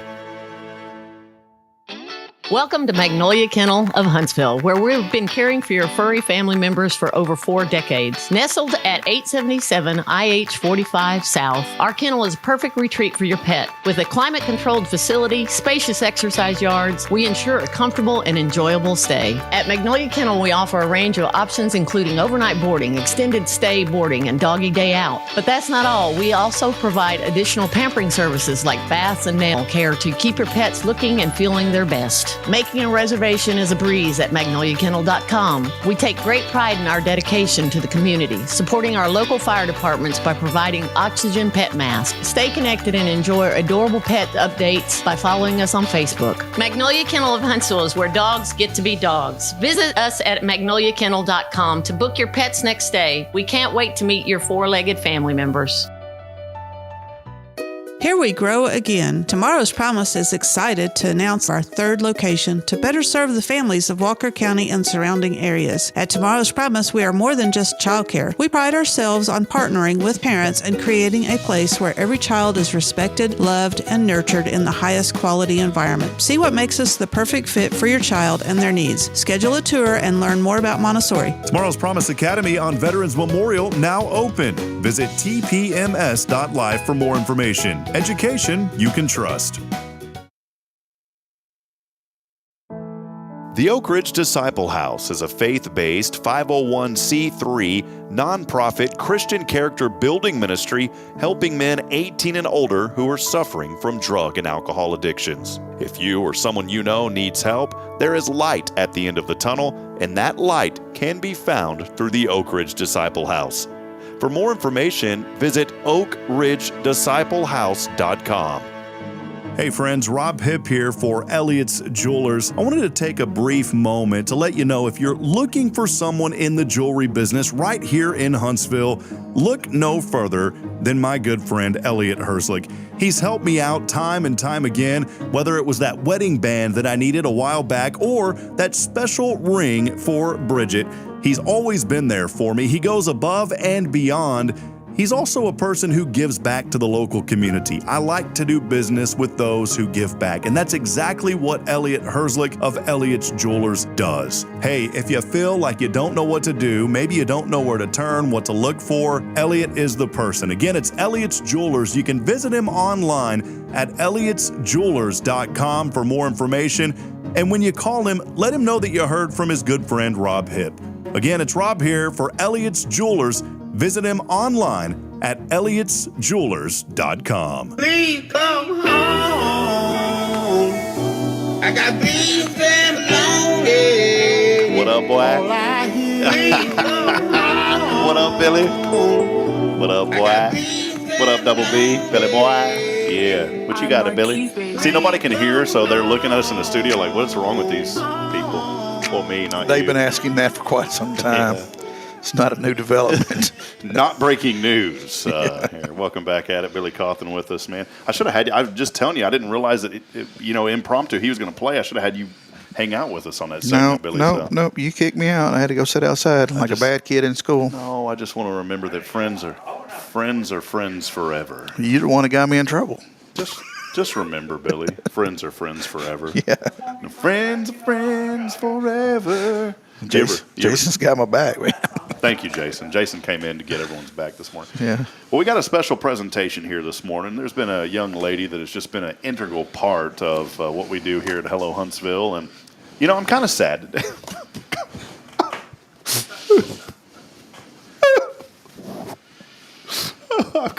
Welcome to Magnolia Kennel of Huntsville, where we've been caring for your furry family members for over 4 decades. Nestled at 877 IH 45 South, our kennel is a perfect retreat for your pet. With a climate-controlled facility, spacious exercise yards, we ensure a comfortable and enjoyable stay. At Magnolia Kennel, we offer a range of options including overnight boarding, extended stay boarding, and doggy day out. But that's not all. We also provide additional pampering services like baths and nail care to keep your pets looking and feeling their best. Making a reservation is a breeze at magnoliakennel.com. We take great pride in our dedication to the community, supporting our local fire departments by providing oxygen pet masks. Stay connected and enjoy adorable pet updates by following us on Facebook. Magnolia Kennel of Huntsville is where dogs get to be dogs. Visit us at magnoliakennel.com to book your pet's next stay. We can't wait to meet your 4-legged family members. Here we grow again. Tomorrow's Promise is excited to announce our 3rd location to better serve the families of Walker County and surrounding areas. At Tomorrow's Promise, we are more than just childcare. We pride ourselves on partnering with parents and creating a place where every child is respected, loved, and nurtured in the highest quality environment. See what makes us the perfect fit for your child and their needs. Schedule a tour and learn more about Montessori. Tomorrow's Promise Academy on Veterans Memorial now open. Visit tpms.live for more information. Education you can trust. The Oak Ridge Disciple House is a faith-based 501c3 nonprofit Christian character building ministry helping men 18 and older who are suffering from drug and alcohol addictions. If you or someone you know needs help, there is light at the end of the tunnel, and that light can be found through the Oak Ridge Disciple House. For more information, visit oakridgedisciplehouse.com. Hey friends, Rob Hipp here for Elliott's Jewelers. I wanted to take a brief moment to let you know if you're looking for someone in the jewelry business right here in Huntsville, look no further than my good friend Elliott Herslick. He's helped me out time and time again, whether it was that wedding band that I needed a while back or that special ring for Bridget. He's always been there for me. He goes above and beyond. He's also a person who gives back to the local community. I like to do business with those who give back, and that's exactly what Elliott Herslick of Elliott's Jewelers does. Hey, if you feel like you don't know what to do, maybe you don't know where to turn, what to look for, Elliott is the person. Again, it's Elliott's Jewelers. You can visit him online at elliotsjewelers.com for more information. And when you call him, let him know that you heard from his good friend Rob Hipp. Again, it's Rob here for Elliott's Jewelers. Visit him online at elliotsjewelers.com. Please come home. I got beef and lonely. What up, boy? What up, Billy? What up, boy? What up, Double B? Billy boy? Yeah. What you got, Billy? See, nobody can hear, so they're looking at us in the studio like, what's wrong with these people? Well, me, not They've you. been asking that for quite some time. Yeah. It's not a new development. Not breaking news. Here. Welcome back at it. Billy Cauthen with us, man. I should have had you. I was just telling you, I didn't realize that, impromptu, he was going to play. I should have had you hang out with us on that segment, Billy. No. You kicked me out. I had to go sit outside like a bad kid in school. No, I just want to remember that friends are friends forever. You're the one that got me in trouble. Just remember, Billy, friends are friends forever. Yeah. Friends are friends forever. Jason's got my back, man. Thank you, Jason. Jason came in to get everyone's back this morning. Yeah. Well, we got a special presentation here this morning. There's been a young lady that has just been an integral part of what we do here at Hello Huntsville. And, I'm kind of sad today.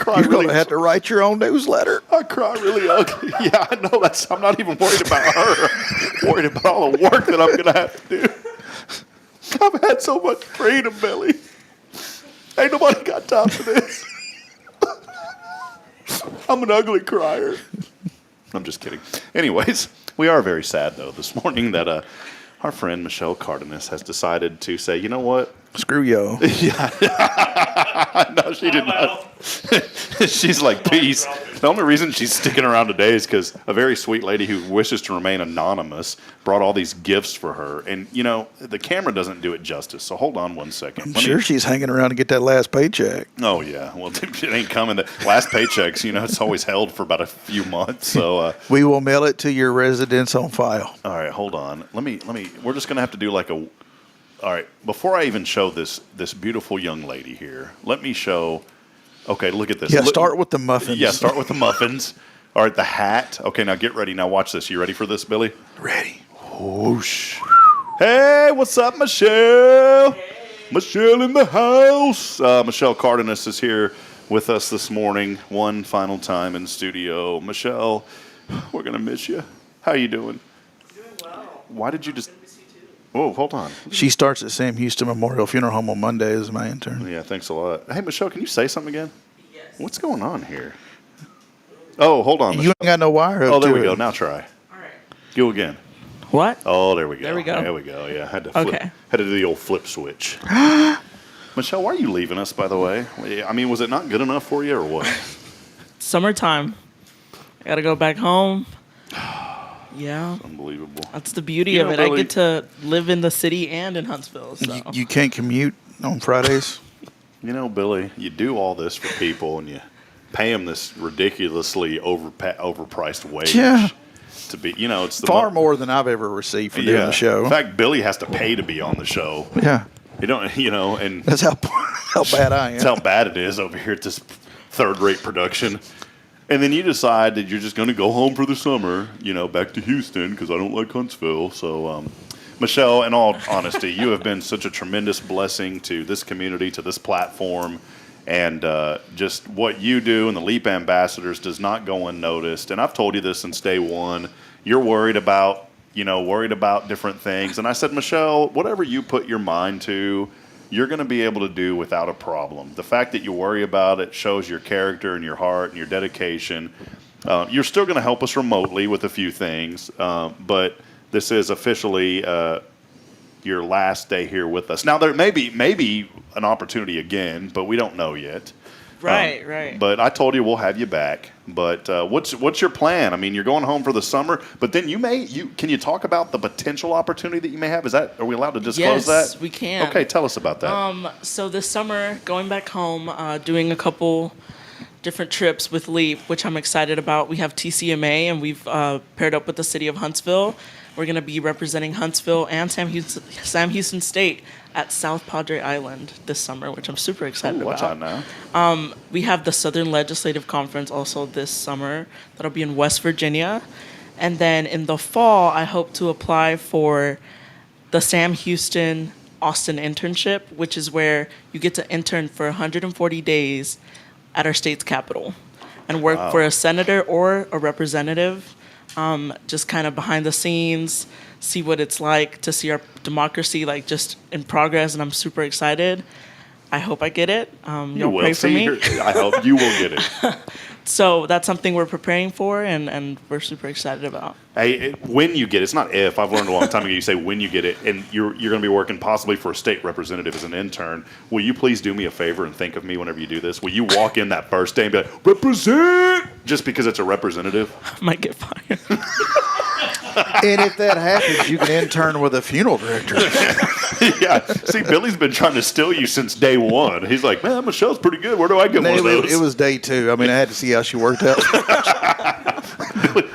You're going to have to write your own newsletter. I cry really ugly. Yeah, I know. I'm not even worried about her. I'm worried about all the work that I'm going to have to do. I've had so much freedom, Billy. Ain't nobody got time for this. I'm an ugly crier. I'm just kidding. Anyways, we are very sad, though, this morning that our friend Michelle Cardenas has decided to say, you know what? Screw yo. Yeah. No, she did not. She's like, peace. The only reason she's sticking around today is because a very sweet lady who wishes to remain anonymous brought all these gifts for her. And, the camera doesn't do it justice. So hold on one second. I'm sure she's hanging around to get that last paycheck. Oh, yeah. Well, it ain't coming. The last paychecks, it's always held for about a few months. So we will mail it to your residence on file. All right, hold on. Let me. We're just going to have to do like a. All right, before I even show this beautiful young lady here, let me show. Okay, look at this. Yeah, start with the muffins. Yeah, start with the muffins. All right, the hat. Okay, now get ready. Now watch this. You ready for this, Billy? Ready. Whoosh. Hey, what's up, Michelle? Hey. Michelle in the house. Michelle Cardenas is here with us this morning, one final time in studio. Michelle, we're going to miss you. How you doing? Doing well. Why did you just... Oh, hold on. She starts at Sam Houston Memorial Funeral Home on Monday as my intern. Yeah, thanks a lot. Hey, Michelle, can you say something again? Yes. What's going on here? Oh, hold on, Michelle. You ain't got no wire up Oh, there to we it. go. Now try. All right. Go again. What? Oh, there we go. There we go. There we go. Yeah, had to flip. Okay. Had to do the old flip switch. Michelle, why are you leaving us, by the way? I mean, was it not good enough for you or what? Summertime. I got to go back home. Yeah. It's unbelievable. That's the beauty of it. Billy, I get to live in the city and in Huntsville. So. You can't commute on Fridays? Billy, you do all this for people and you pay them this ridiculously overpriced wage. Yeah. To be, it's the far more than I've ever received for doing the show. In fact, Billy has to pay to be on the show. Yeah. You don't, and that's how bad I am. That's how bad it is over here at this third-rate production. And then you decide that you're just going to go home for the summer, back to Houston because I don't like Huntsville. So, Michelle, in all honesty, you have been such a tremendous blessing to this community, to this platform, and just what you do and the LEAP ambassadors does not go unnoticed. And I've told you this since day one. You're worried about different things. And I said, Michelle, whatever you put your mind to, you're going to be able to do without a problem. The fact that you worry about it shows your character and your heart and your dedication. You're still going to help us remotely with a few things, but this is officially your last day here with us. Now, there may be an opportunity again, but we don't know yet. Right. But I told you we'll have you back. But what's your plan? I mean, you're going home for the summer, but then can you talk about the potential opportunity that you may have? Are we allowed to disclose that? Yes, we can. Okay, tell us about that. So this summer, going back home, doing a couple different trips with LEAP, which I'm excited about. We have TCMA, and we've paired up with the city of Huntsville. We're going to be representing Huntsville and Sam Houston State at South Padre Island this summer, which I'm super excited about. Watch out now. We have the Southern Legislative Conference also this summer. That'll be in West Virginia. And then in the fall, I hope to apply for the Sam Houston Austin internship, which is where you get to intern for 140 days at our state's capital and work for a senator or a representative. Just kind of behind the scenes, see what it's like to see our democracy just in progress, and I'm super excited. I hope I get it. Y'all pray for me. I hope you will get it. So that's something we're preparing for, and we're super excited about. Hey, when you get it, it's not if. I've learned a long time ago you say when you get it, and you're going to be working possibly for a state representative as an intern. Will you please do me a favor and think of me whenever you do this? Will you walk in that first day and be like, represent, just because it's a representative? I might get fired. And if that happens, you can intern with a funeral director. Yeah. See, Billy's been trying to steal you since day one. He's like, man, Michelle's pretty good. Where do I get one of those? It was day two. I mean, I had to see how she worked out.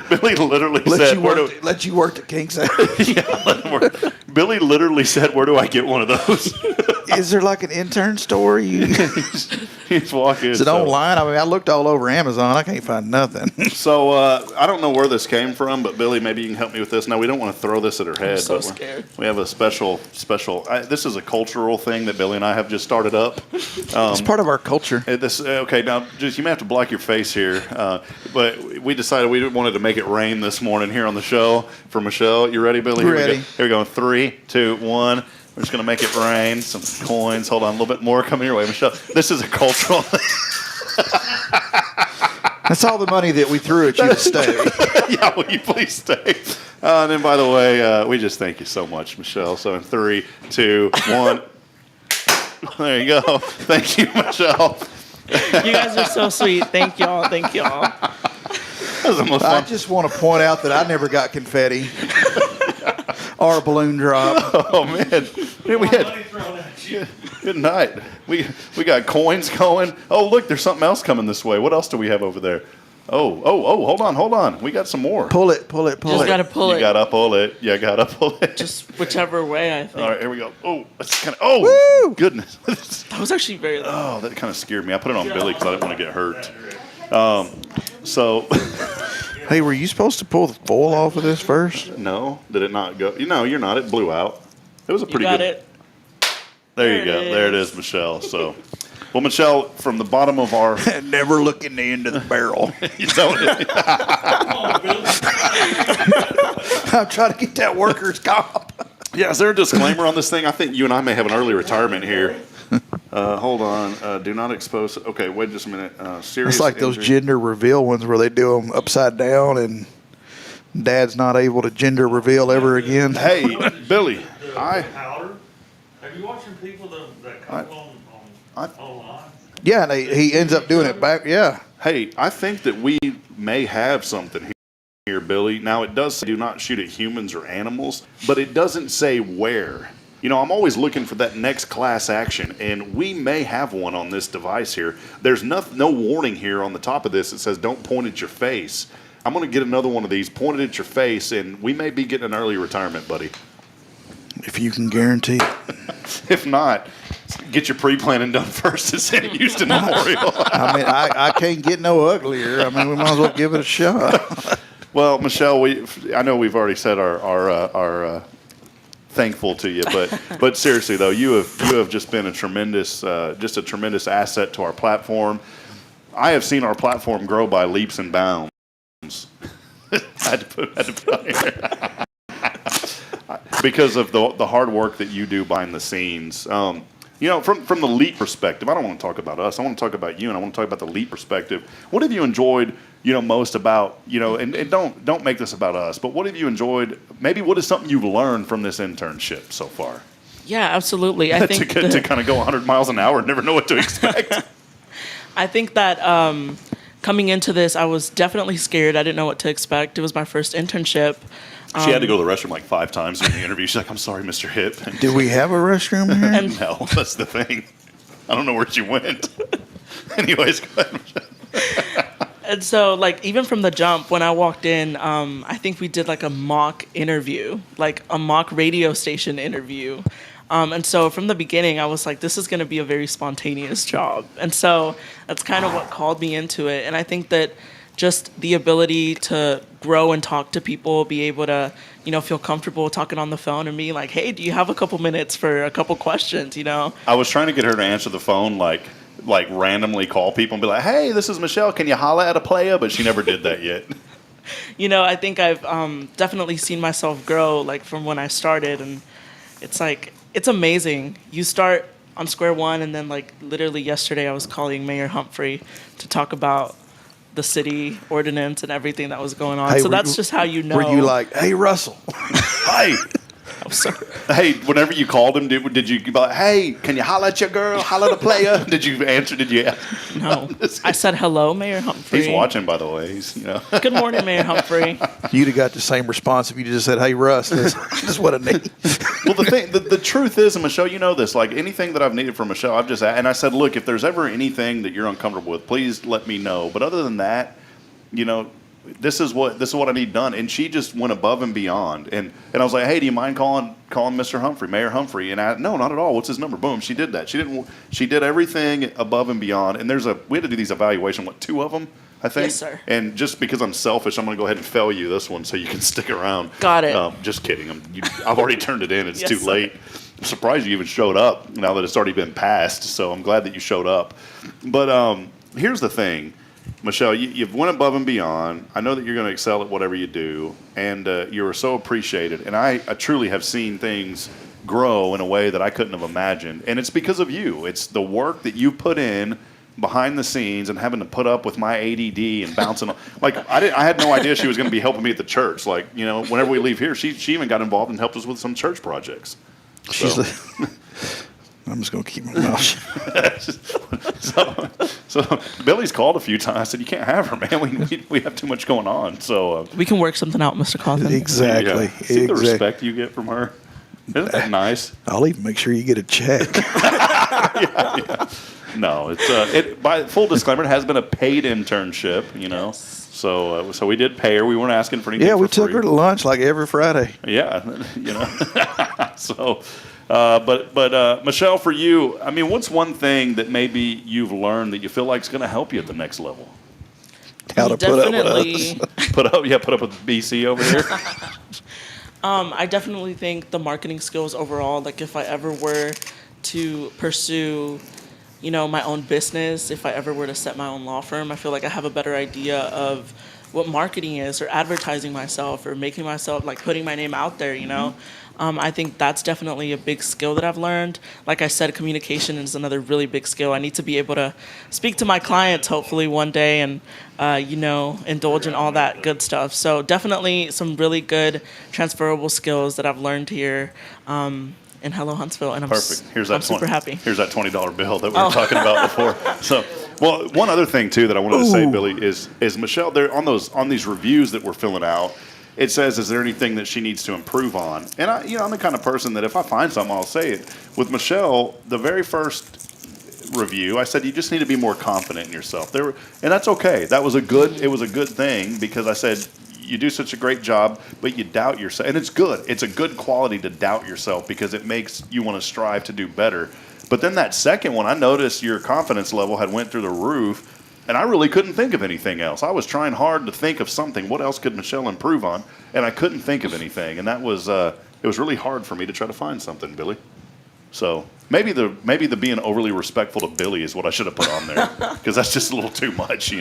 Billy literally said, let you work the kinks out. Yeah, let him work. Billy literally said, where do I get one of those? Is there like an intern store? He's walking. Is it online? I mean, I looked all over Amazon. I can't find nothing. So I don't know where this came from, but Billy, maybe you can help me with this. Now, we don't want to throw this at her head. I'm so scared. We have a special. This is a cultural thing that Billy and I have just started up. It's part of our culture. Okay, now you may have to block your face here, but we decided we wanted to make it rain this morning here on the show for Michelle. You ready, Billy? We're ready. Here we go. 3, 2, 1. We're just going to make it rain. Some coins. Hold on, a little bit more. Come your way, Michelle. This is a cultural thing. That's all the money that we threw at you to stay. Yeah, will you please stay? And then, by the way, we just thank you so much, Michelle. So in 3, 2, 1. There you go. Thank you, Michelle. You guys are so sweet. Thank y'all. Thank y'all. That was the most I fun. just want to point out that I never got confetti or a balloon drop. Oh man, we had good night. We got coins going. Oh look, there's something else coming this way. What else do we have over there? Oh, hold on. We got some more. Pull it. Just gotta pull it. You gotta pull it. You gotta pull it. Just whichever way, I think. All right, here we go. Oh, that's kind of. Oh, Woo! Goodness. That was actually very loud. Oh, that kind of scared me. I put it on Billy because I didn't want to get hurt. So. Hey, were you supposed to pull the foil off of this first? No, did it not go? No, you're not. It blew out. It was a pretty You got good. it. There you go. There it is, Michelle. So, well, Michelle, from the bottom of our. Never look in the end of the barrel. I'm trying to get that workers' comp. Yeah, is there a disclaimer on this thing? I think you and I may have an early retirement here. Hold on. Do not expose. Okay, wait just a minute. Serious. It's like those injury. gender reveal ones where they do them upside down and Dad's not able to gender reveal ever again. Hey, Billy, Have you watching people that come online? Yeah, and he ends up doing it back. Yeah. Hey, I think that we may have something here, Billy. Now, it does say do not shoot at humans or animals, but it doesn't say where. You know, I'm always looking for that next class action, and we may have one on this device here. There's no warning here on the top of this. It says don't point at your face. I'm going to get another one of these pointed at your face, and we may be getting an early retirement, buddy. If you can guarantee it. If not, get your pre-planning done first at Sam Houston Memorial. I mean, I can't get no uglier. I mean, we might as well give it a shot. Well, Michelle, I know we've already said our thankful to you, but seriously though, you have just been a tremendous asset to our platform. I have seen our platform grow by leaps and bounds. I had to put on here. Because of the hard work that you do behind the scenes. You know, from the LEAP perspective, I don't want to talk about us. I want to talk about you, and I want to talk about the LEAP perspective. What have you enjoyed, most about, and don't make this about us, but what have you enjoyed? Maybe what is something you've learned from this internship so far? Yeah, absolutely. I think to kind of go 100 miles an hour and never know what to expect. I think that coming into this, I was definitely scared. I didn't know what to expect. It was my first internship. She had to go to the restroom like 5 times during the interview. She's like, I'm sorry, Mr. Hip. Do we have a restroom here? No, that's the thing. I don't know where she went. Anyways, go ahead. And so, even from the jump, when I walked in, I think we did a mock interview, a mock radio station interview. And so from the beginning, I was like, this is going to be a very spontaneous job. And so that's kind of what called me into it. And I think that just the ability to grow and talk to people, be able to, feel comfortable talking on the phone and being like, hey, do you have a couple minutes for a couple questions, I was trying to get her to answer the phone, like randomly call people and be like, hey, this is Michelle. Can you holla at a playa? But she never did that yet. I think I've definitely seen myself grow, from when I started. And it's amazing. You start on square one, and then, literally yesterday I was calling Mayor Humphrey to talk about the city ordinance and everything that was going on. Hey, so that's just how you know. Were you like, hey, Russell? Hey. I'm sorry. Hey, whenever you called him, did you be like, hey, can you holla at your girl? Holla at a player? Did you answer? Did you? No. I said, hello, Mayor Humphrey. He's watching, by the way. He's, Good morning, Mayor Humphrey. You'd have got the same response if you just said, hey, Russ, this is what I need. Well, the truth is, and Michelle, you know this, anything that I've needed from Michelle, I've just, and I said, look, if there's ever anything that you're uncomfortable with, please let me know. But other than that, this is what I need done. And she just went above and beyond. And I was like, hey, do you mind calling Mr. Humphrey, Mayor Humphrey? And no, not at all. What's his number? Boom. She did that. She did everything above and beyond. And we had to do these evaluations, 2 of them, I think? Yes, sir. And just because I'm selfish, I'm going to go ahead and fail you this one so you can stick around. Got it. Just kidding. I've already turned it in. It's Yes, too sir. late. I'm surprised you even showed up now that it's already been passed. So I'm glad that you showed up. But here's the thing. Michelle, you've went above and beyond. I know that you're going to excel at whatever you do, and you are so appreciated. And I truly have seen things grow in a way that I couldn't have imagined. And it's because of you. It's the work that you put in behind the scenes and having to put up with my ADD and bouncing. I had no idea she was going to be helping me at the church. Whenever we leave here, she even got involved and helped us with some church projects. So. I'm just going to keep my mouth shut. so Billy's called a few times. I said, you can't have her, man. We have too much going on. So we can work something out, Mr. Cauthen. Exactly. Yeah. See the respect you get from her? Isn't that nice? I'll even make sure you get a check. yeah. No, it's by full disclaimer, it has been a paid internship, Yes. So we did pay her. We weren't asking for anything. Yeah, we for took free. her to lunch like every Friday. Yeah, So, but Michelle, for you, I mean, what's one thing that maybe you've learned that you feel like is going to help you at the next level? How to put up with us. Put up with BC over here. I definitely think the marketing skills overall, like if I ever were to pursue, my own business, if I ever were to set my own law firm, I feel like I have a better idea of what marketing is, or advertising myself, or making myself, like putting my name out there, I think that's definitely a big skill that I've learned. Like I said, communication is another really big skill. I need to be able to speak to my clients hopefully one day and, indulge in all that good stuff. So definitely some really good transferable skills that I've learned here in Hello Huntsville. And Perfect. I'm super happy. Here's that $20 bill that we were talking about before. So, well, one other thing too that I wanted to say, Billy, is Michelle, there on these reviews that we're filling out, it says, is there anything that she needs to improve on? And I'm the kind of person that if I find something, I'll say it. With Michelle, the very first review, I said, you just need to be more confident in yourself. And that's okay. It was a good thing, because I said, you do such a great job, but you doubt yourself. And it's good. It's a good quality to doubt yourself, because it makes you want to strive to do better. But then that second one, I noticed your confidence level had went through the roof, and I really couldn't think of anything else. I was trying hard to think of something. What else could Michelle improve on? And I couldn't think of anything. And that was it was really hard for me to try to find something, Billy. So maybe the being overly respectful to Billy is what I should have put on there, because that's just a little too much,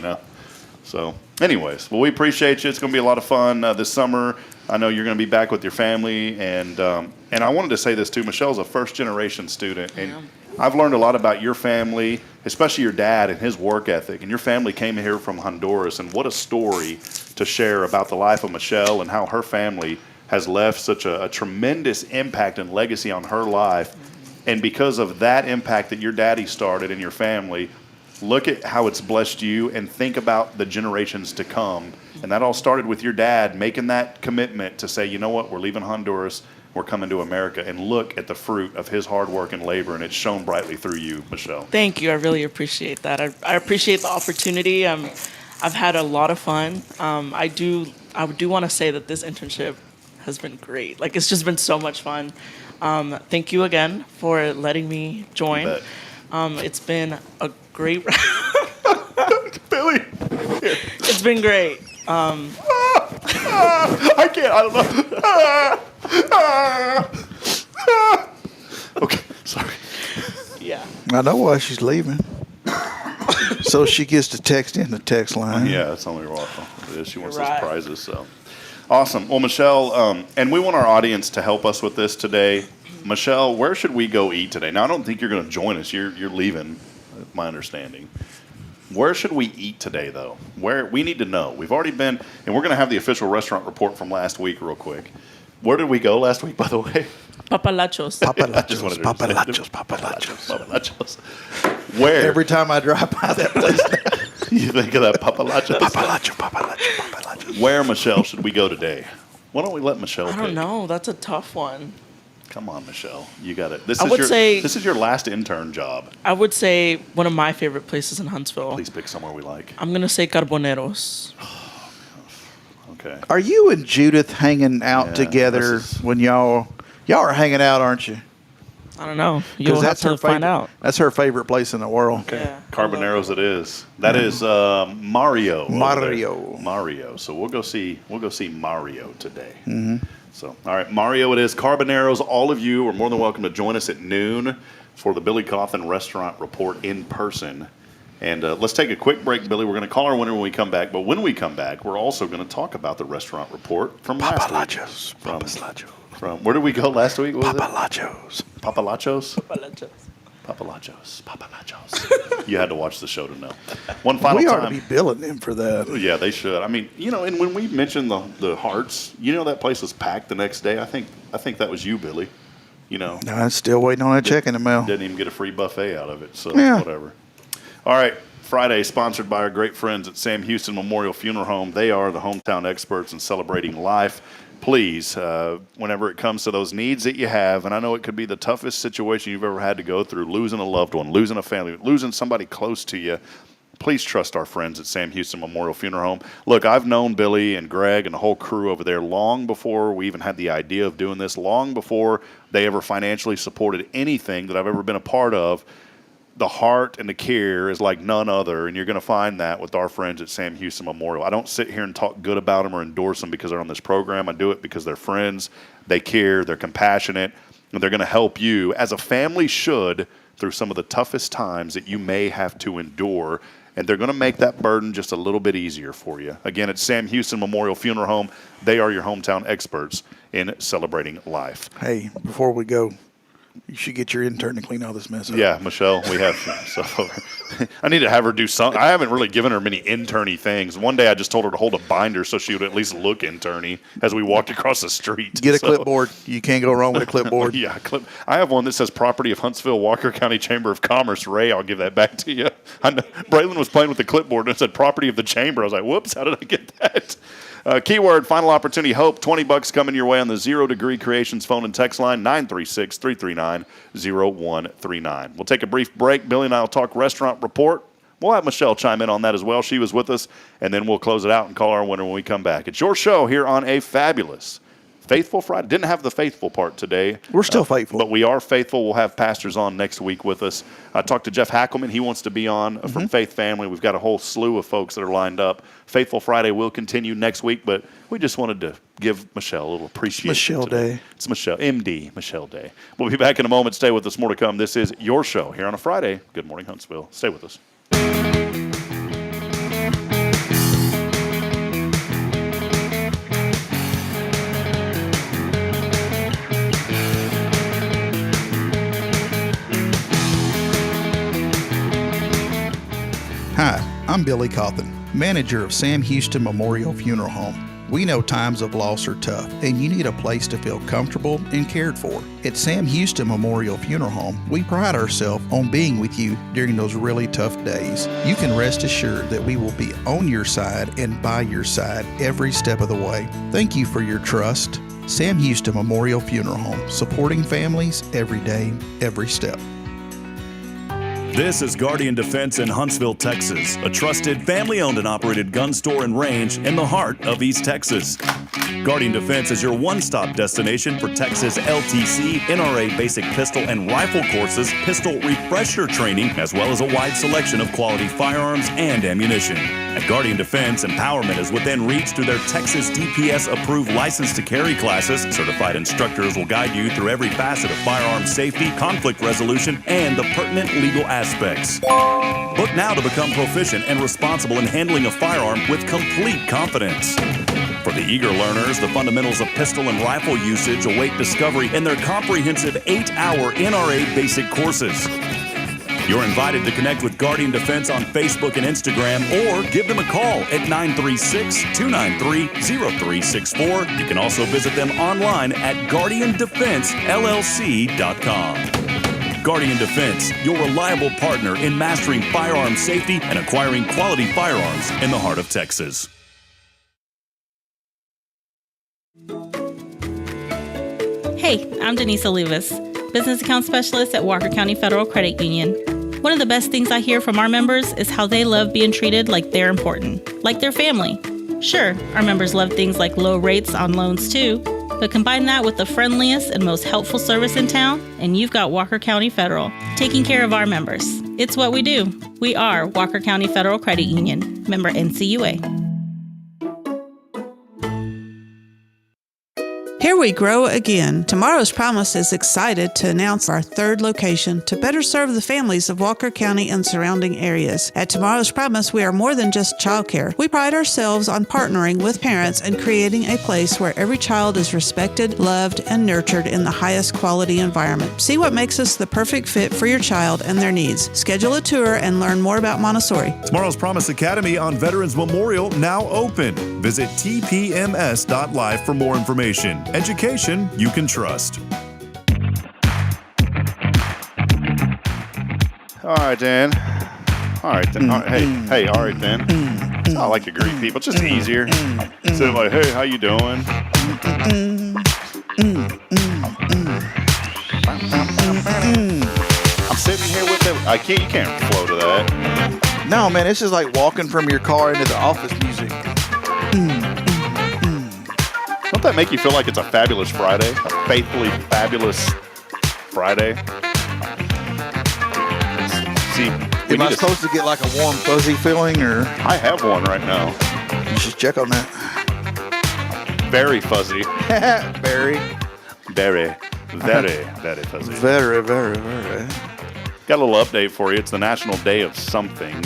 So anyways, well, we appreciate you. It's going to be a lot of fun this summer. I know you're going to be back with your family. And I wanted to say this too. Michelle's a first-generation student. And I've learned a lot about your family, especially your dad and his work ethic. And your family came here from Honduras. And what a story to share about the life of Michelle and how her family has left such a tremendous impact and legacy on her life. And because of that impact that your daddy started in your family, look at how it's blessed you, and think about the generations to come. And that all started with your dad making that commitment to say, you know what, we're leaving Honduras, we're coming to America, and look at the fruit of his hard work and labor, and it's shown brightly through you, Michelle. Thank you. I really appreciate that. I appreciate the opportunity. I've had a lot of fun. I do want to say that this internship has been great. Like, it's just been so much fun. Thank you again for letting me join. It's been a great Billy. It's been great. I can't. I don't know. Okay, sorry. Yeah. I know why she's leaving. So she gets to text in the text line. Yeah, that's only awful. She wants those prizes. So awesome. Well, Michelle, and we want our audience to help us with this today. Michelle, where should we go eat today? Now, I don't think you're going to join us. You're leaving, my understanding. Where should we eat today, though? Where we need to know. We've already been, and we're going to have the official restaurant report from last week real quick. Where did we go last week, by the way? Papalachos. Papalachos. Where? Every time I drive by that place, you think of that Papalachos? Papalacho. Where, Michelle, should we go today? Why don't we let Michelle I pick? don't know. That's a tough one. Come on, Michelle. You got it. This is your last intern job. I would say one of my favorite places in Huntsville. Please pick somewhere we like. I'm going to say Carboneros. Okay. Are you and Judith hanging out together when y'all are hanging out, aren't you? I don't know. You'll have to find out. That's her favorite place in the world. Okay. Yeah. Carboneros it is. That is Mario. Mario. So we'll go see Mario today. Mm-hmm. So, all right, Mario it is. Carboneros, all of you are more than welcome to join us at noon for the Billy Cauthen Restaurant Report in person. And let's take a quick break, Billy. We're going to call our winner when we come back. But when we come back, we're also going to talk about the restaurant report from last week. From where did we go last week? Papalachos. You had to watch the show to know. One final time. We ought to be billing them for that. Yeah, they should. I mean, and when we mentioned the Hearts, that place was packed the next day. I think that was you, Billy. No, I'm still waiting on that check in the mail. Didn't even get a free buffet out of it, so Yeah. whatever. All right, Friday, sponsored by our great friends at Sam Houston Memorial Funeral Home. They are the hometown experts in celebrating life. Please, whenever it comes to those needs that you have, and I know it could be the toughest situation you've ever had to go through, losing a loved one, losing a family, losing somebody close to you, please trust our friends at Sam Houston Memorial Funeral Home. Look, I've known Billy and Greg and the whole crew over there long before we even had the idea of doing this, long before they ever financially supported anything that I've ever been a part of. The heart and the care is like none other, and you're going to find that with our friends at Sam Houston Memorial. I don't sit here and talk good about them or endorse them because they're on this program. I do it because they're friends, they care, they're compassionate, and they're going to help you, as a family should, through some of the toughest times that you may have to endure. And they're going to make that burden just a little bit easier for you. Again, it's Sam Houston Memorial Funeral Home. They are your hometown experts in celebrating life. Hey, before we go, you should get your intern to clean all this mess up. Yeah, Michelle, we have so I need to have her do something. I haven't really given her many interny things. One day I just told her to hold a binder so she would at least look interny as we walked across the street. Get a clipboard. You can't go wrong with a clipboard. Yeah, I have one that says property of Huntsville, Walker County Chamber of Commerce. Ray, I'll give that back to you. I know Braylon was playing with the clipboard and it said property of the chamber. I was like, whoops, how did I get that? Keyword, final opportunity, hope. $20 coming your way on the 0 Degree Creations phone and text line, 936-339-0139. We'll take a brief break. Billy and I will talk restaurant report. We'll have Michelle chime in on that as well. She was with us, and then we'll close it out and call our winner when we come back. It's your show here on a fabulous Faithful Friday. Didn't have the faithful part today. We're still faithful. But we are faithful. We'll have pastors on next week with us. I talked to Jeff Hackelman. He wants to be on from Faith Family. We've got a whole slew of folks that are lined up. Faithful Friday will continue next week, but we just wanted to give Michelle a little appreciation. Michelle today. Day. It's Michelle, MD, Michelle Day. We'll be back in a moment. Stay with us. More to come. This is your show here on a Friday. Good morning, Huntsville. Stay with us. Hi, I'm Billy Cauthen, manager of Sam Houston Memorial Funeral Home. We know times of loss are tough, and you need a place to feel comfortable and cared for. At Sam Houston Memorial Funeral Home, we pride ourselves on being with you during those really tough days. You can rest assured that we will be on your side and by your side every step of the way. Thank you for your trust. Sam Houston Memorial Funeral Home, supporting families every day, every step. This is Guardian Defense in Huntsville, Texas, a trusted family-owned and operated gun store and range in the heart of East Texas. Guardian Defense is your one-stop destination for Texas LTC, NRA basic pistol and rifle courses, pistol refresher training, as well as a wide selection of quality firearms and ammunition. At Guardian Defense, empowerment is within reach through their Texas DPS-approved license to carry classes. Certified instructors will guide you through every facet of firearm safety, conflict resolution, and the pertinent legal aspects. Book now to become proficient and responsible in handling a firearm with complete confidence. For the eager learners, the fundamentals of pistol and rifle usage await discovery in their comprehensive 8-hour NRA basic courses. You're invited to connect with Guardian Defense on Facebook and Instagram, or give them a call at 936-293-0364. You can also visit them online at guardiandefensellc.com. Guardian Defense, your reliable partner in mastering firearm safety and acquiring quality firearms in the heart of Texas. Hey, I'm Denise Olivas, Business Account Specialist at Walker County Federal Credit Union. One of the best things I hear from our members is how they love being treated like they're important, like their family. Sure, our members love things like low rates on loans too, but combine that with the friendliest and most helpful service in town, and you've got Walker County Federal, taking care of our members. It's what we do. We are Walker County Federal Credit Union, member NCUA. Here we grow again. Tomorrow's Promise is excited to announce our third location to better serve the families of Walker County and surrounding areas. At Tomorrow's Promise, we are more than just childcare. We pride ourselves on partnering with parents and creating a place where every child is respected, loved, and nurtured in the highest quality environment. See what makes us the perfect fit for your child and their needs. Schedule a tour and learn more about Montessori. Tomorrow's Promise Academy on Veterans Memorial now open. Visit tpms.live for more information. Education you can trust. All right, Dan. All right, then. All right, hey, all right, then. That's how I like to greet people. It's just easier. So like, hey, how you doing? I'm sitting here with them. You can't flow to that. No, man, this is like walking from your car into the office music. Don't that make you feel like it's a fabulous Friday? A faithfully fabulous Friday? See, am I supposed to get like a warm, fuzzy feeling, or? I have one right now. You should check on that. Very fuzzy. Very fuzzy. Very, very, very. Got a little update for you. It's the National Day of something.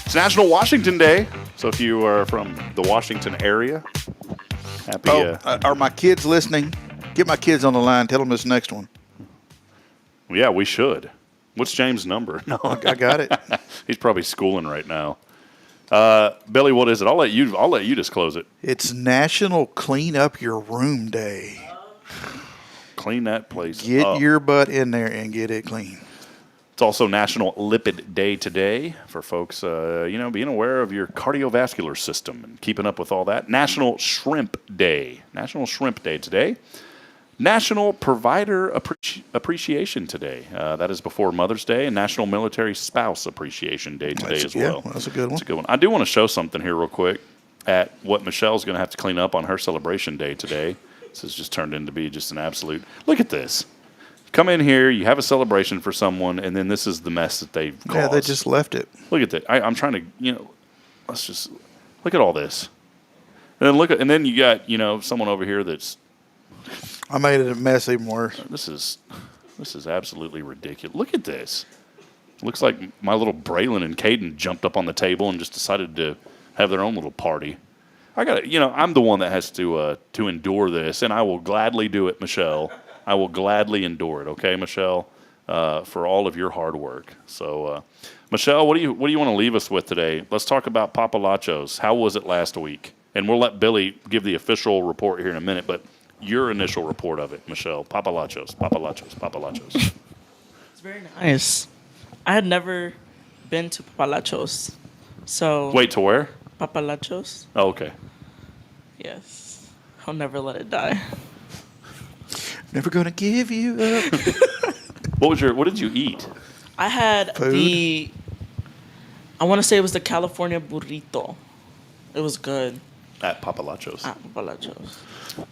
It's National Washington Day. So if you are from the Washington area, happy. Are my kids listening? Get my kids on the line. Tell them this next one. Yeah, we should. What's James' number? No, I got it. He's probably schooling right now. Billy, what is it? I'll let you disclose it. It's National Clean Up Your Room Day. Clean that place up. Get your butt in there and get it clean. It's also National Lipid Day today for folks, being aware of your cardiovascular system and keeping up with all that. National Shrimp Day. National Shrimp Day today. National Provider Appreciation Today. That is before Mother's Day. And National Military Spouse Appreciation Day today as well. Yeah, that's a good one. That's a good one. I do want to show something here real quick at what Michelle's going to have to clean up on her celebration day today. This has just turned into be just an absolute... Look at this. Come in here, you have a celebration for someone, and then this is the mess that they've caused. Yeah, they just left it. Look at that. I'm trying to, let's just look at all this. And then you got, someone over here that's... I made it a mess even worse. This is absolutely ridiculous. Look at this. Looks like my little Braylon and Caden jumped up on the table and just decided to have their own little party. I got I'm the one that has to endure this, and I will gladly do it, Michelle. I will gladly endure it, okay, Michelle, for all of your hard work. So, Michelle, what do you want to leave us with today? Let's talk about Papalachos. How was it last week? And we'll let Billy give the official report here in a minute, but your initial report of it, Michelle. Papalachos. It's very nice. I had never been to Papalachos, so... Wait, to where? Papalachos. Oh, okay. Yes. I'll never let it die. Never gonna give you up. What did you eat? I had Food? I want to say it was the California burrito. It was good. At Papalachos.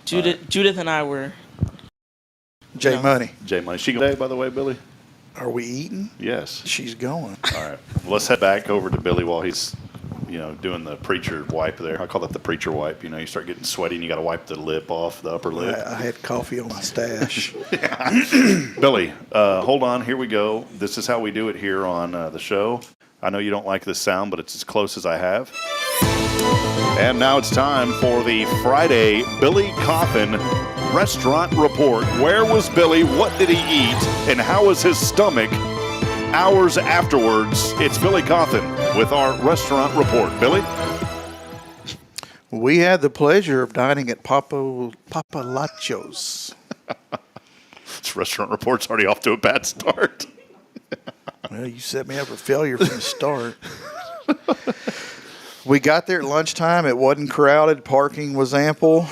Judith and I were. J Money. She today, by the way, Billy? Are we eating? Yes. She's going. All right. Well, let's head back over to Billy while he's, doing the preacher wipe there. I call that the preacher wipe. You start getting sweaty and you got to wipe the lip off, the upper lip. I had coffee on my stash. Billy, hold on. Here we go. This is how we do it here on the show. I know you don't like this sound, but it's as close as I have. And now it's time for the Friday Billy Cauthen Restaurant Report. Where was Billy? What did he eat? And how was his stomach hours afterwards? It's Billy Cauthen with our restaurant report. Billy? We had the pleasure of dining at Papalachos. This restaurant report's already off to a bad start. Well, you set me up for failure from the start. We got there at lunchtime. It wasn't crowded. Parking was ample.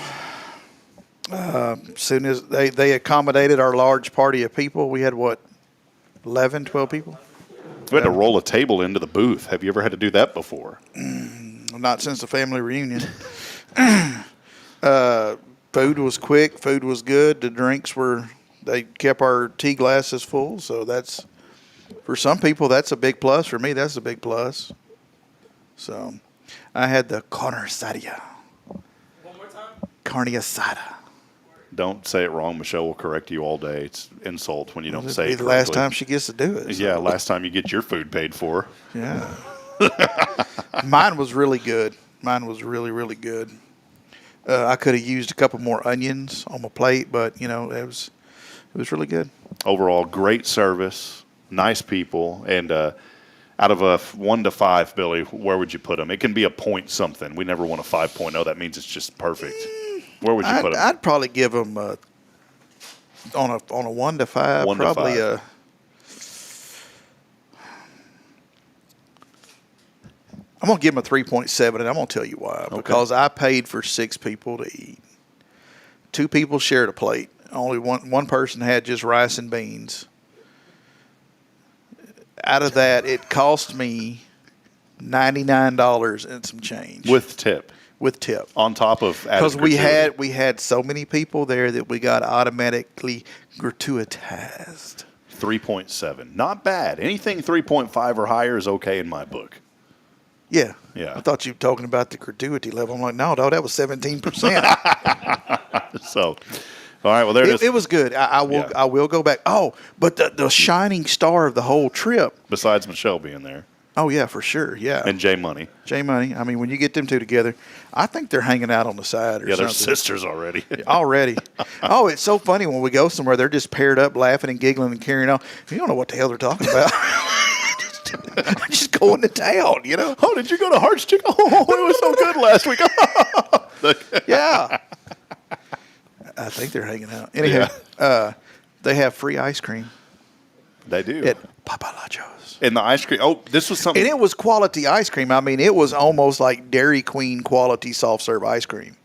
Soon as they accommodated our large party of people, we had, 11, 12 people? We had to roll a table into the booth. Have you ever had to do that before? Not since the family reunion. Food was quick. Food was good. The drinks they kept our tea glasses full. So that's, for some people, that's a big plus. For me, that's a big plus. So I had the carne asada. One more time? Carne asada. Don't say it wrong. Michelle will correct you all day. It's insult when you don't say it correctly. The last time she gets to do it. So. Yeah, last time you get your food paid for. Yeah. Mine was really good. Mine was really, really good. I could have used a couple more onions on my plate, but, it was really good. Overall, great service, nice people, and out of a 1 to 5, Billy, where would you put them? It can be a point something. We never want a 5.0. That means it's just perfect. Where would you put them? I'd probably give them on a 1 to 5. Probably I'm going to give them a 3.7, and I'm going to tell you why. Okay. Because I paid for 6 people to eat. 2 people shared a plate. Only one person had just rice and beans. Out of that, it cost me $99 and some change. With tip. With tip. On top of because we had so many people there that we got automatically gratuitized. 3.7. Not bad. Anything 3.5 or higher is okay in my book. Yeah. Yeah. I thought you were talking about the gratuity level. I'm like, no, that was 17%. So, all right. Well, there it is. It was good. I will go back. Oh, but the shining star of the whole trip. Besides Michelle being there. Oh, yeah, for sure. Yeah. And Jay Money. Jay Money. I mean, when you get them two together, I think they're hanging out on the side or something. Yeah, they're sisters already. Already. Oh, it's so funny when we go somewhere. They're just paired up, laughing and giggling and carrying on. You don't know what the hell they're talking about. Just going to town, you know. Oh, did you go to Hart's Chicken? Oh, it was so good last week. Yeah. I think they're hanging out. Anyhow, they have free ice cream. They do. At Papalachos. And the ice cream. Oh, this was something. And it was quality ice cream. I mean, it was almost like Dairy Queen quality soft serve ice cream.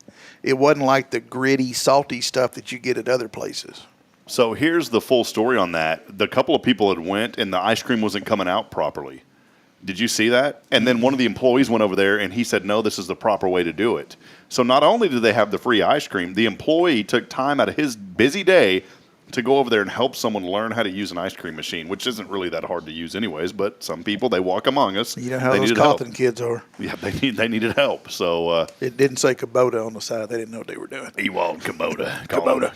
It wasn't like the gritty, salty stuff that you get at other places. So here's the full story on that. The couple of people had went, and the ice cream wasn't coming out properly. Did you see that? And then one of the employees went over there, and he said, no, this is the proper way to do it. So not only did they have the free ice cream, the employee took time out of his busy day to go over there and help someone learn how to use an ice cream machine, which isn't really that hard to use anyways, but some people, they walk among us. You know how those Cauthen kids are. Yeah, they needed help. So it didn't say Kubota on the side. They didn't know what they were doing. Ewald Kubota.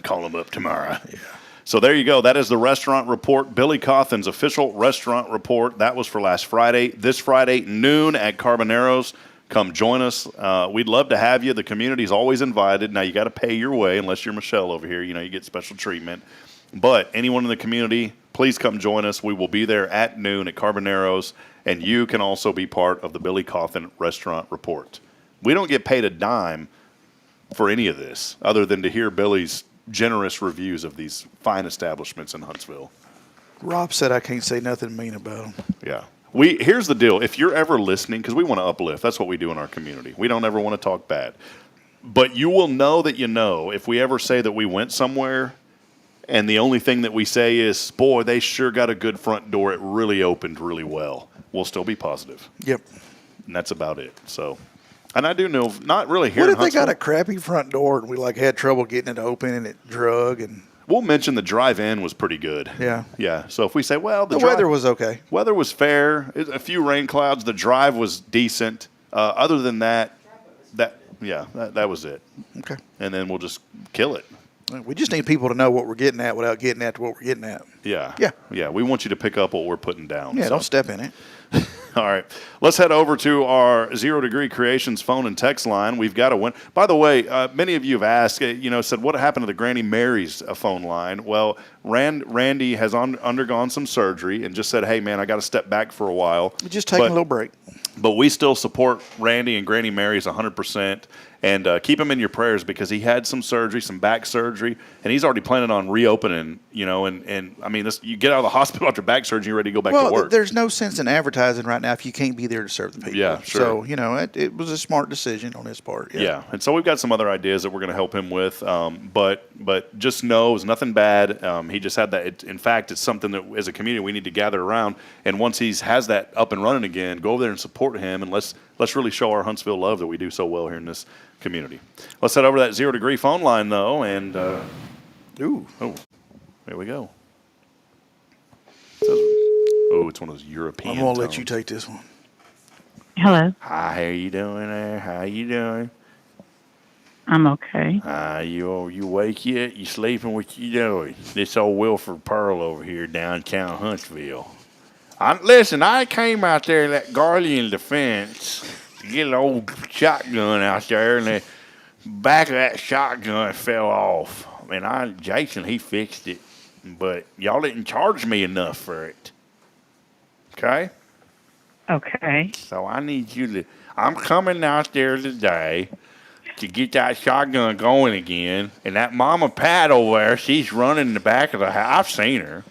Call him up tomorrow. Yeah. So there you go. That is the restaurant report, Billy Cauthen's official restaurant report. That was for last Friday. This Friday, noon at Carbonero's. Come join us. We'd love to have you. The community's always invited. Now, you got to pay your way unless you're Michelle over here. You know, you get special treatment. But anyone in the community, please come join us. We will be there at noon at Carbonero's, and you can also be part of the Billy Cauthen restaurant report. We don't get paid a dime for any of this other than to hear Billy's generous reviews of these fine establishments in Huntsville. Rob said I can't say nothing mean about them. Yeah. Here's the deal. If you're ever listening, because we want to uplift, that's what we do in our community. We don't ever want to talk bad. But you will know that you know if we ever say that we went somewhere and the only thing that we say is, boy, they sure got a good front door. It really opened really well. We'll still be positive. Yep. And that's about it. So, and I do know, not really here What in if they Huntsville. got a crappy front door and we had trouble getting it open and it drug and... We'll mention the drive-in was pretty good. Yeah. Yeah. So if we say, well, the weather was okay. Weather was fair. A few rain clouds. The drive was decent. Other than that was it. Okay. And then we'll just kill it. We just need people to know what we're getting at without getting at what we're getting at. Yeah. Yeah. Yeah. We want you to pick up what we're putting down. Yeah, don't step in it. All right. Let's head over to our 0 Degree Creations phone and text line. We've got a win. By the way, many of you have asked, said, what happened to the Granny Mary's phone line? Well, Randy has undergone some surgery and just said, hey, man, I got to step back for a while. We're just taking a little break. But we still support Randy and Granny Mary's 100%. And keep him in your prayers because he had some surgery, some back surgery, and he's already planning on reopening, and I mean, you get out of the hospital after back surgery, you're ready to go back to work. Well, there's no sense in advertising right now if you can't be there to serve the people. Yeah, sure. So, it was a smart decision on his part. Yeah. And so we've got some other ideas that we're going to help him with, but just know it's nothing bad. He just had that. In fact, it's something that as a community we need to gather around, and once he has that up and running again, go over there and support him, and let's really show our Huntsville love that we do so well here in this community. Let's head over to that 0 Degree phone line, though, and there we go. It's one of those European I'm going to let tones. you take this one. Hello. Hi, how you doing there? How you doing? I'm okay. You awake yet? You sleeping? What you doing? This old Wilford Pearl over here downtown Huntsville. Listen, I came out there to that Guardian Defense to get an old shotgun out there, and the back of that shotgun fell off. And Jason, he fixed it, but y'all didn't charge me enough for it. Okay? Okay. So I need you to, I'm coming out there today to get that shotgun going again, and that Mama Pat over there, she's running in the back of the house. I've seen her.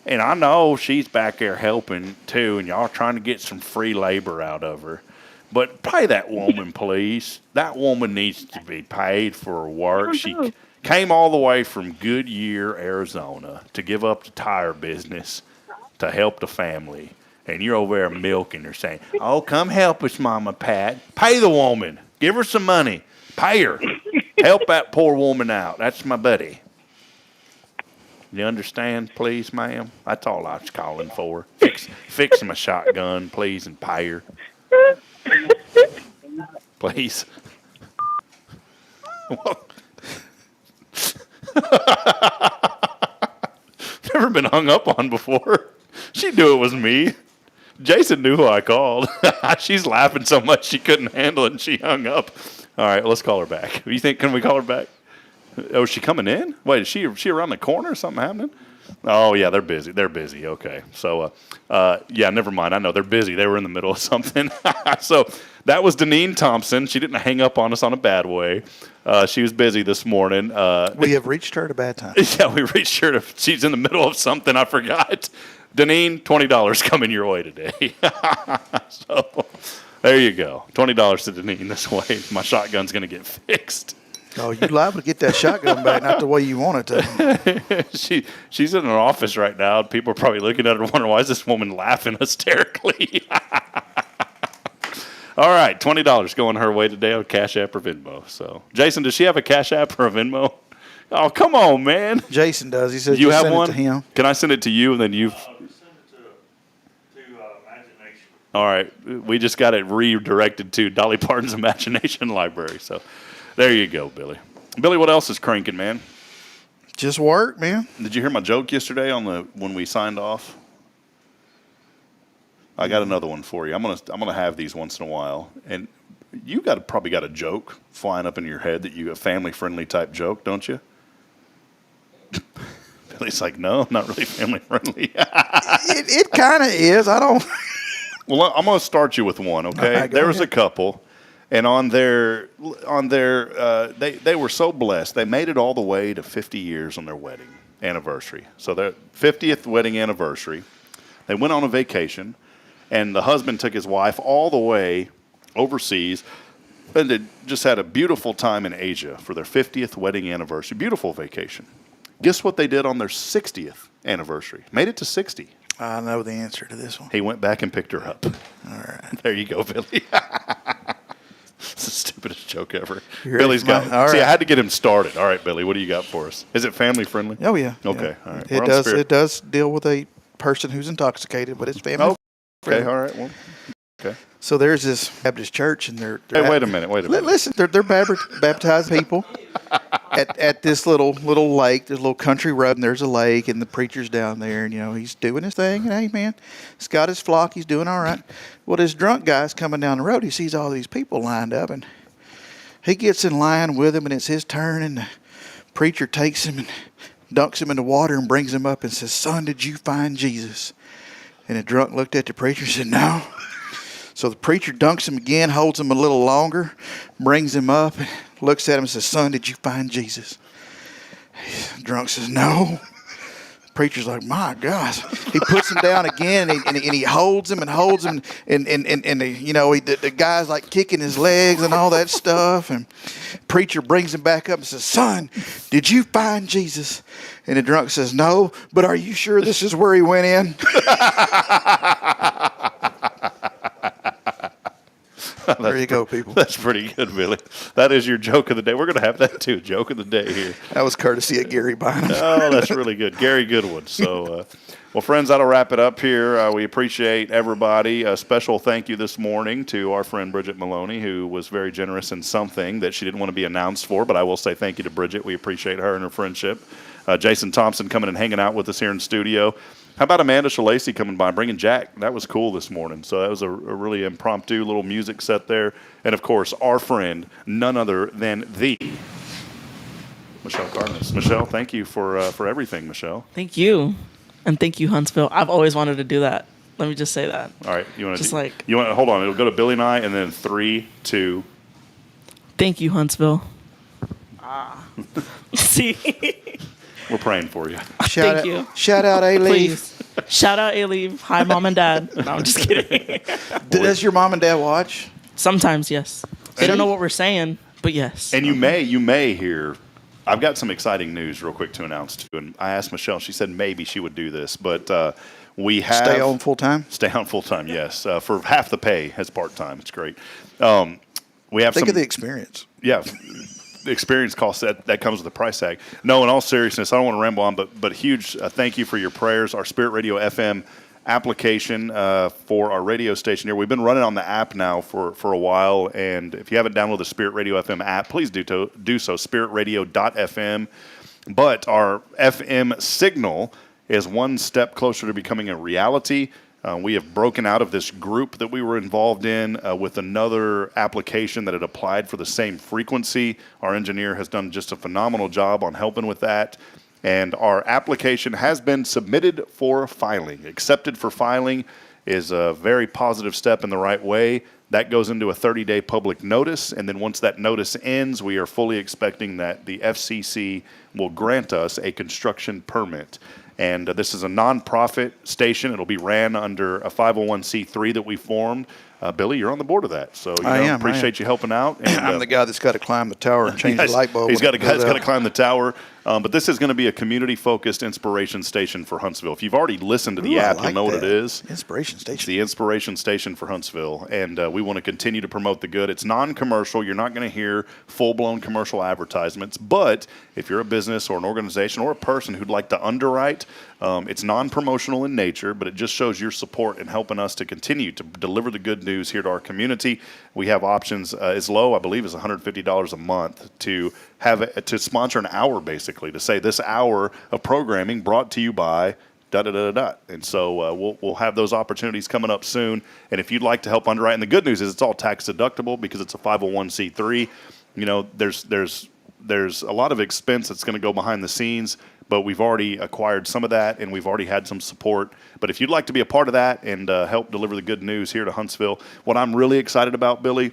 And I know she's back there helping, too, and y'all trying to get some free labor out of her. But pay that woman, please. That woman needs to be paid for her work. She came all the way from Goodyear, Arizona, to give up the tire business to help the family. And you're over there milking her, saying, "Oh, come help us, Mama Pat." Pay the woman. Give her some money. Pay her. Help that poor woman out. That's my buddy. You understand, please, ma'am? That's all I was calling for. Fix my shotgun, please, and pay her. Please. Never been hung up on before. She knew it was me. Jason knew who I called. She's laughing so much she couldn't handle it, and she hung up. All right, let's call her back. You think? Can we call her back? Oh, is she coming in? Wait, is she around the corner? Something happening? Oh, yeah, they're busy. They're busy. Okay. So, yeah, never mind. I know they're busy. They were in the middle of something. So that was Deneen Thompson. She didn't hang up on us on a bad way. She was busy this morning. We have reached her at a bad time. Yeah, we reached her. She's in the middle of something. I forgot. Deneen, $20 coming your way today. So there you go. $20 to Deneen this way. My shotgun's going to get fixed. Oh, you liable to get that shotgun back, not the way you want it to. She's in an office right now. People are probably looking at her wondering, why is this woman laughing hysterically? All right, $20 going her way today on Cash App or Venmo. So, Jason, does she have a Cash App or a Venmo? Oh, come on, man. Jason does. He says you have send one? it to him. Can I send it to you and then you? All right, we just got it redirected to Dolly Parton's Imagination Library. So, there you go, Billy. Billy, what else is cranking, man? Just work, man. Did you hear my joke yesterday when we signed off? I got another one for you. I'm gonna have these once in a while, and you probably got a joke flying up in your head that you a family friendly type joke, don't you? Billy's like, no, not really family friendly. It kind of is. I don't. Well, I'm going to start you with one, okay? Right, there was ahead. a couple, and on their they were so blessed. They made it all the way to 50 years on their wedding anniversary. So their 50th wedding anniversary, they went on a vacation, and the husband took his wife all the way overseas, and they just had a beautiful time in Asia for their 50th wedding anniversary. Beautiful vacation. Guess what they did on their 60th anniversary? Made it to 60. I know the answer to this one. He went back and picked her up. All right. There you go, Billy. It's the stupidest joke ever. Billy's got. all right. See, I had to get him started. All right, Billy, what do you got for us? Is it family friendly? Oh yeah. Okay. Yeah. All right. It does deal with a person who's intoxicated, but it's family. Okay. friendly. All right. Well. Okay. So there's this Baptist church, and they're Hey, wait a minute. Listen, they're baptized people at this little lake. There's a little country road, and there's a lake, and the preacher's down there, and he's doing his thing. And hey, man, he's got his flock. He's doing all right. Well, this drunk guy's coming down the road. He sees all these people lined up, and he gets in line with them, and it's his turn. And the preacher takes him and dunks him in the water and brings him up and says, "Son, did you find Jesus?" And the drunk looked at the preacher and said, "No." So the preacher dunks him again, holds him a little longer, brings him up, looks at him and says, "Son, did you find Jesus?" The drunk says, "No." The preacher's like, "My gosh." He puts him down again, and he holds him and holds him, and the guy's like kicking his legs and all that stuff. And preacher brings him back up and says, "Son, did you find Jesus?" And the drunk says, "No, but are you sure this is where he went in?" There you go, people. That's pretty good, Billy. That is your joke of the day. We're going to have that, too. Joke of the day here. That was courtesy of Gary Bynum. Oh, that's really good. Gary Goodwin. So, well, friends, that'll wrap it up here. We appreciate everybody. A special thank you this morning to our friend Bridget Maloney, who was very generous in something that she didn't want to be announced for, but I will say thank you to Bridget. We appreciate her and her friendship. Jason Thompson coming and hanging out with us here in studio. How about Amanda Schillaci coming by, bringing Jack? That was cool this morning. So that was a really impromptu little music set there. And, of course, our friend, none other than the Michelle Cardenas. Michelle, thank you for everything, Michelle. Thank you. And thank you, Huntsville. I've always wanted to do that. Let me just say that. All right. You want to hold on. It'll go to Billy and I, and then 3, 2. Thank you, Huntsville. See? We're praying for you. Thank you. Shout out A-Leave. Please. Shout out A-Leave. Hi, Mom and Dad. No, I'm just kidding. Does your mom and dad watch? Sometimes, yes. They don't know what we're saying, but yes. And you may hear. I've got some exciting news real quick to announce too. And I asked Michelle. She said maybe she would do this, but we have Stay on full time. Stay on full time. Yes, for half the pay as part time. It's great. We have Think some of the experience. Yeah. The experience cost that comes with the price tag. No, in all seriousness, I don't want to ramble on, but huge thank you for your prayers. Our Spirit Radio FM application for our radio station here. We've been running on the app now for a while, and if you haven't downloaded the Spirit Radio FM app, please do so, spiritradio.fm. But our FM signal is one step closer to becoming a reality. We have broken out of this group that we were involved in with another application that had applied for the same frequency. Our engineer has done just a phenomenal job on helping with that. And our application has been submitted for filing. Accepted for filing is a very positive step in the right way. That goes into a 30-day public notice. And then once that notice ends, we are fully expecting that the FCC will grant us a construction permit. And this is a nonprofit station. It'll be ran under a 501c3 that we formed. Billy, you're on the board of that, so I appreciate you helping out. And, I'm the guy that's got to climb the tower and change the light bulb. He's got a guy that's got to climb the tower. But this is going to be a community-focused inspiration station for Huntsville. If you've already listened to the app, you'll know what it is. Inspiration station. It's the inspiration station for Huntsville, and we want to continue to promote the good. It's non-commercial. You're not going to hear full-blown commercial advertisements, but if you're a business or an organization or a person who'd like to underwrite, it's non-promotional in nature, but it just shows your support in helping us to continue to deliver the good news here to our community. We have options as low, I believe, as $150 a month to sponsor an hour, basically, to say this hour of programming brought to you by da-da-da-da-da. And so we'll have those opportunities coming up soon. And if you'd like to help underwrite, and the good news is it's all tax deductible because it's a 501c3. You know, there's a lot of expense that's going to go behind the scenes, but we've already acquired some of that, and we've already had some support. But if you'd like to be a part of that and help deliver the good news here to Huntsville, what I'm really excited about, Billy,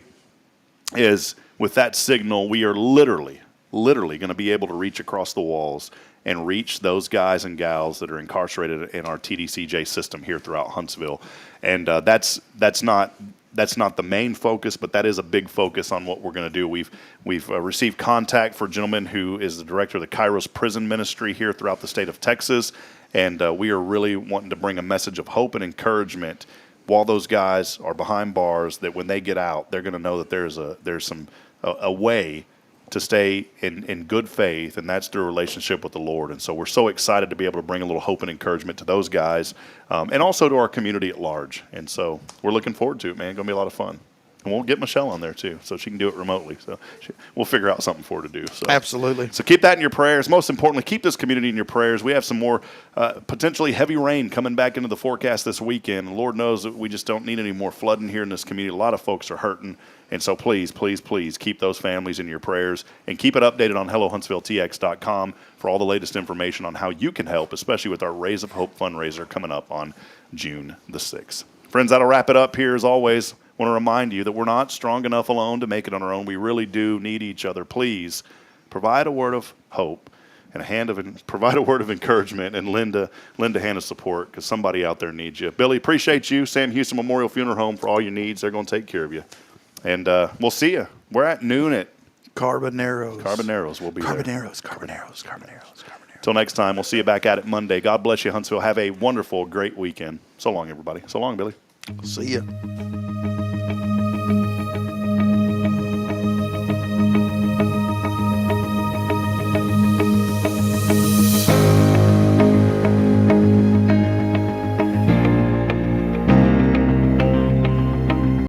is with that signal, we are literally going to be able to reach across the walls and reach those guys and gals that are incarcerated in our TDCJ system here throughout Huntsville. And that's not the main focus, but that is a big focus on what we're going to do. We've received contact for a gentleman who is the director of the Kairos Prison Ministry here throughout the state of Texas, and we are really wanting to bring a message of hope and encouragement while those guys are behind bars, that when they get out, they're going to know that there's a way to stay in good faith, and that's through a relationship with the Lord. And so we're so excited to be able to bring a little hope and encouragement to those guys, and also to our community at large. And so we're looking forward to it, man. It's going to be a lot of fun. And we'll get Michelle on there, too, so she can do it remotely. So we'll figure out something for her to do. So. Absolutely. So keep that in your prayers. Most importantly, keep this community in your prayers. We have some more potentially heavy rain coming back into the forecast this weekend. And Lord knows that we just don't need any more flooding here in this community. A lot of folks are hurting. And so please, please, please keep those families in your prayers, and keep it updated on HelloHuntsvilleTX.com for all the latest information on how you can help, especially with our Rays of Hope fundraiser coming up on June the 6th. Friends, that'll wrap it up here as always. I want to remind you that we're not strong enough alone to make it on our own. We really do need each other. Please provide a word of hope and provide a word of encouragement, and lend a hand of support, because somebody out there needs you. Billy, appreciate you. Sam Houston Memorial Funeral Home for all your needs. They're going to take care of you. And we'll see you. We're at noon at Carboneros. We'll be Carboneros. Till next time, we'll see you back at it Monday. God bless you, Huntsville. Have a wonderful, great weekend. So long, everybody. So long, Billy. See ya.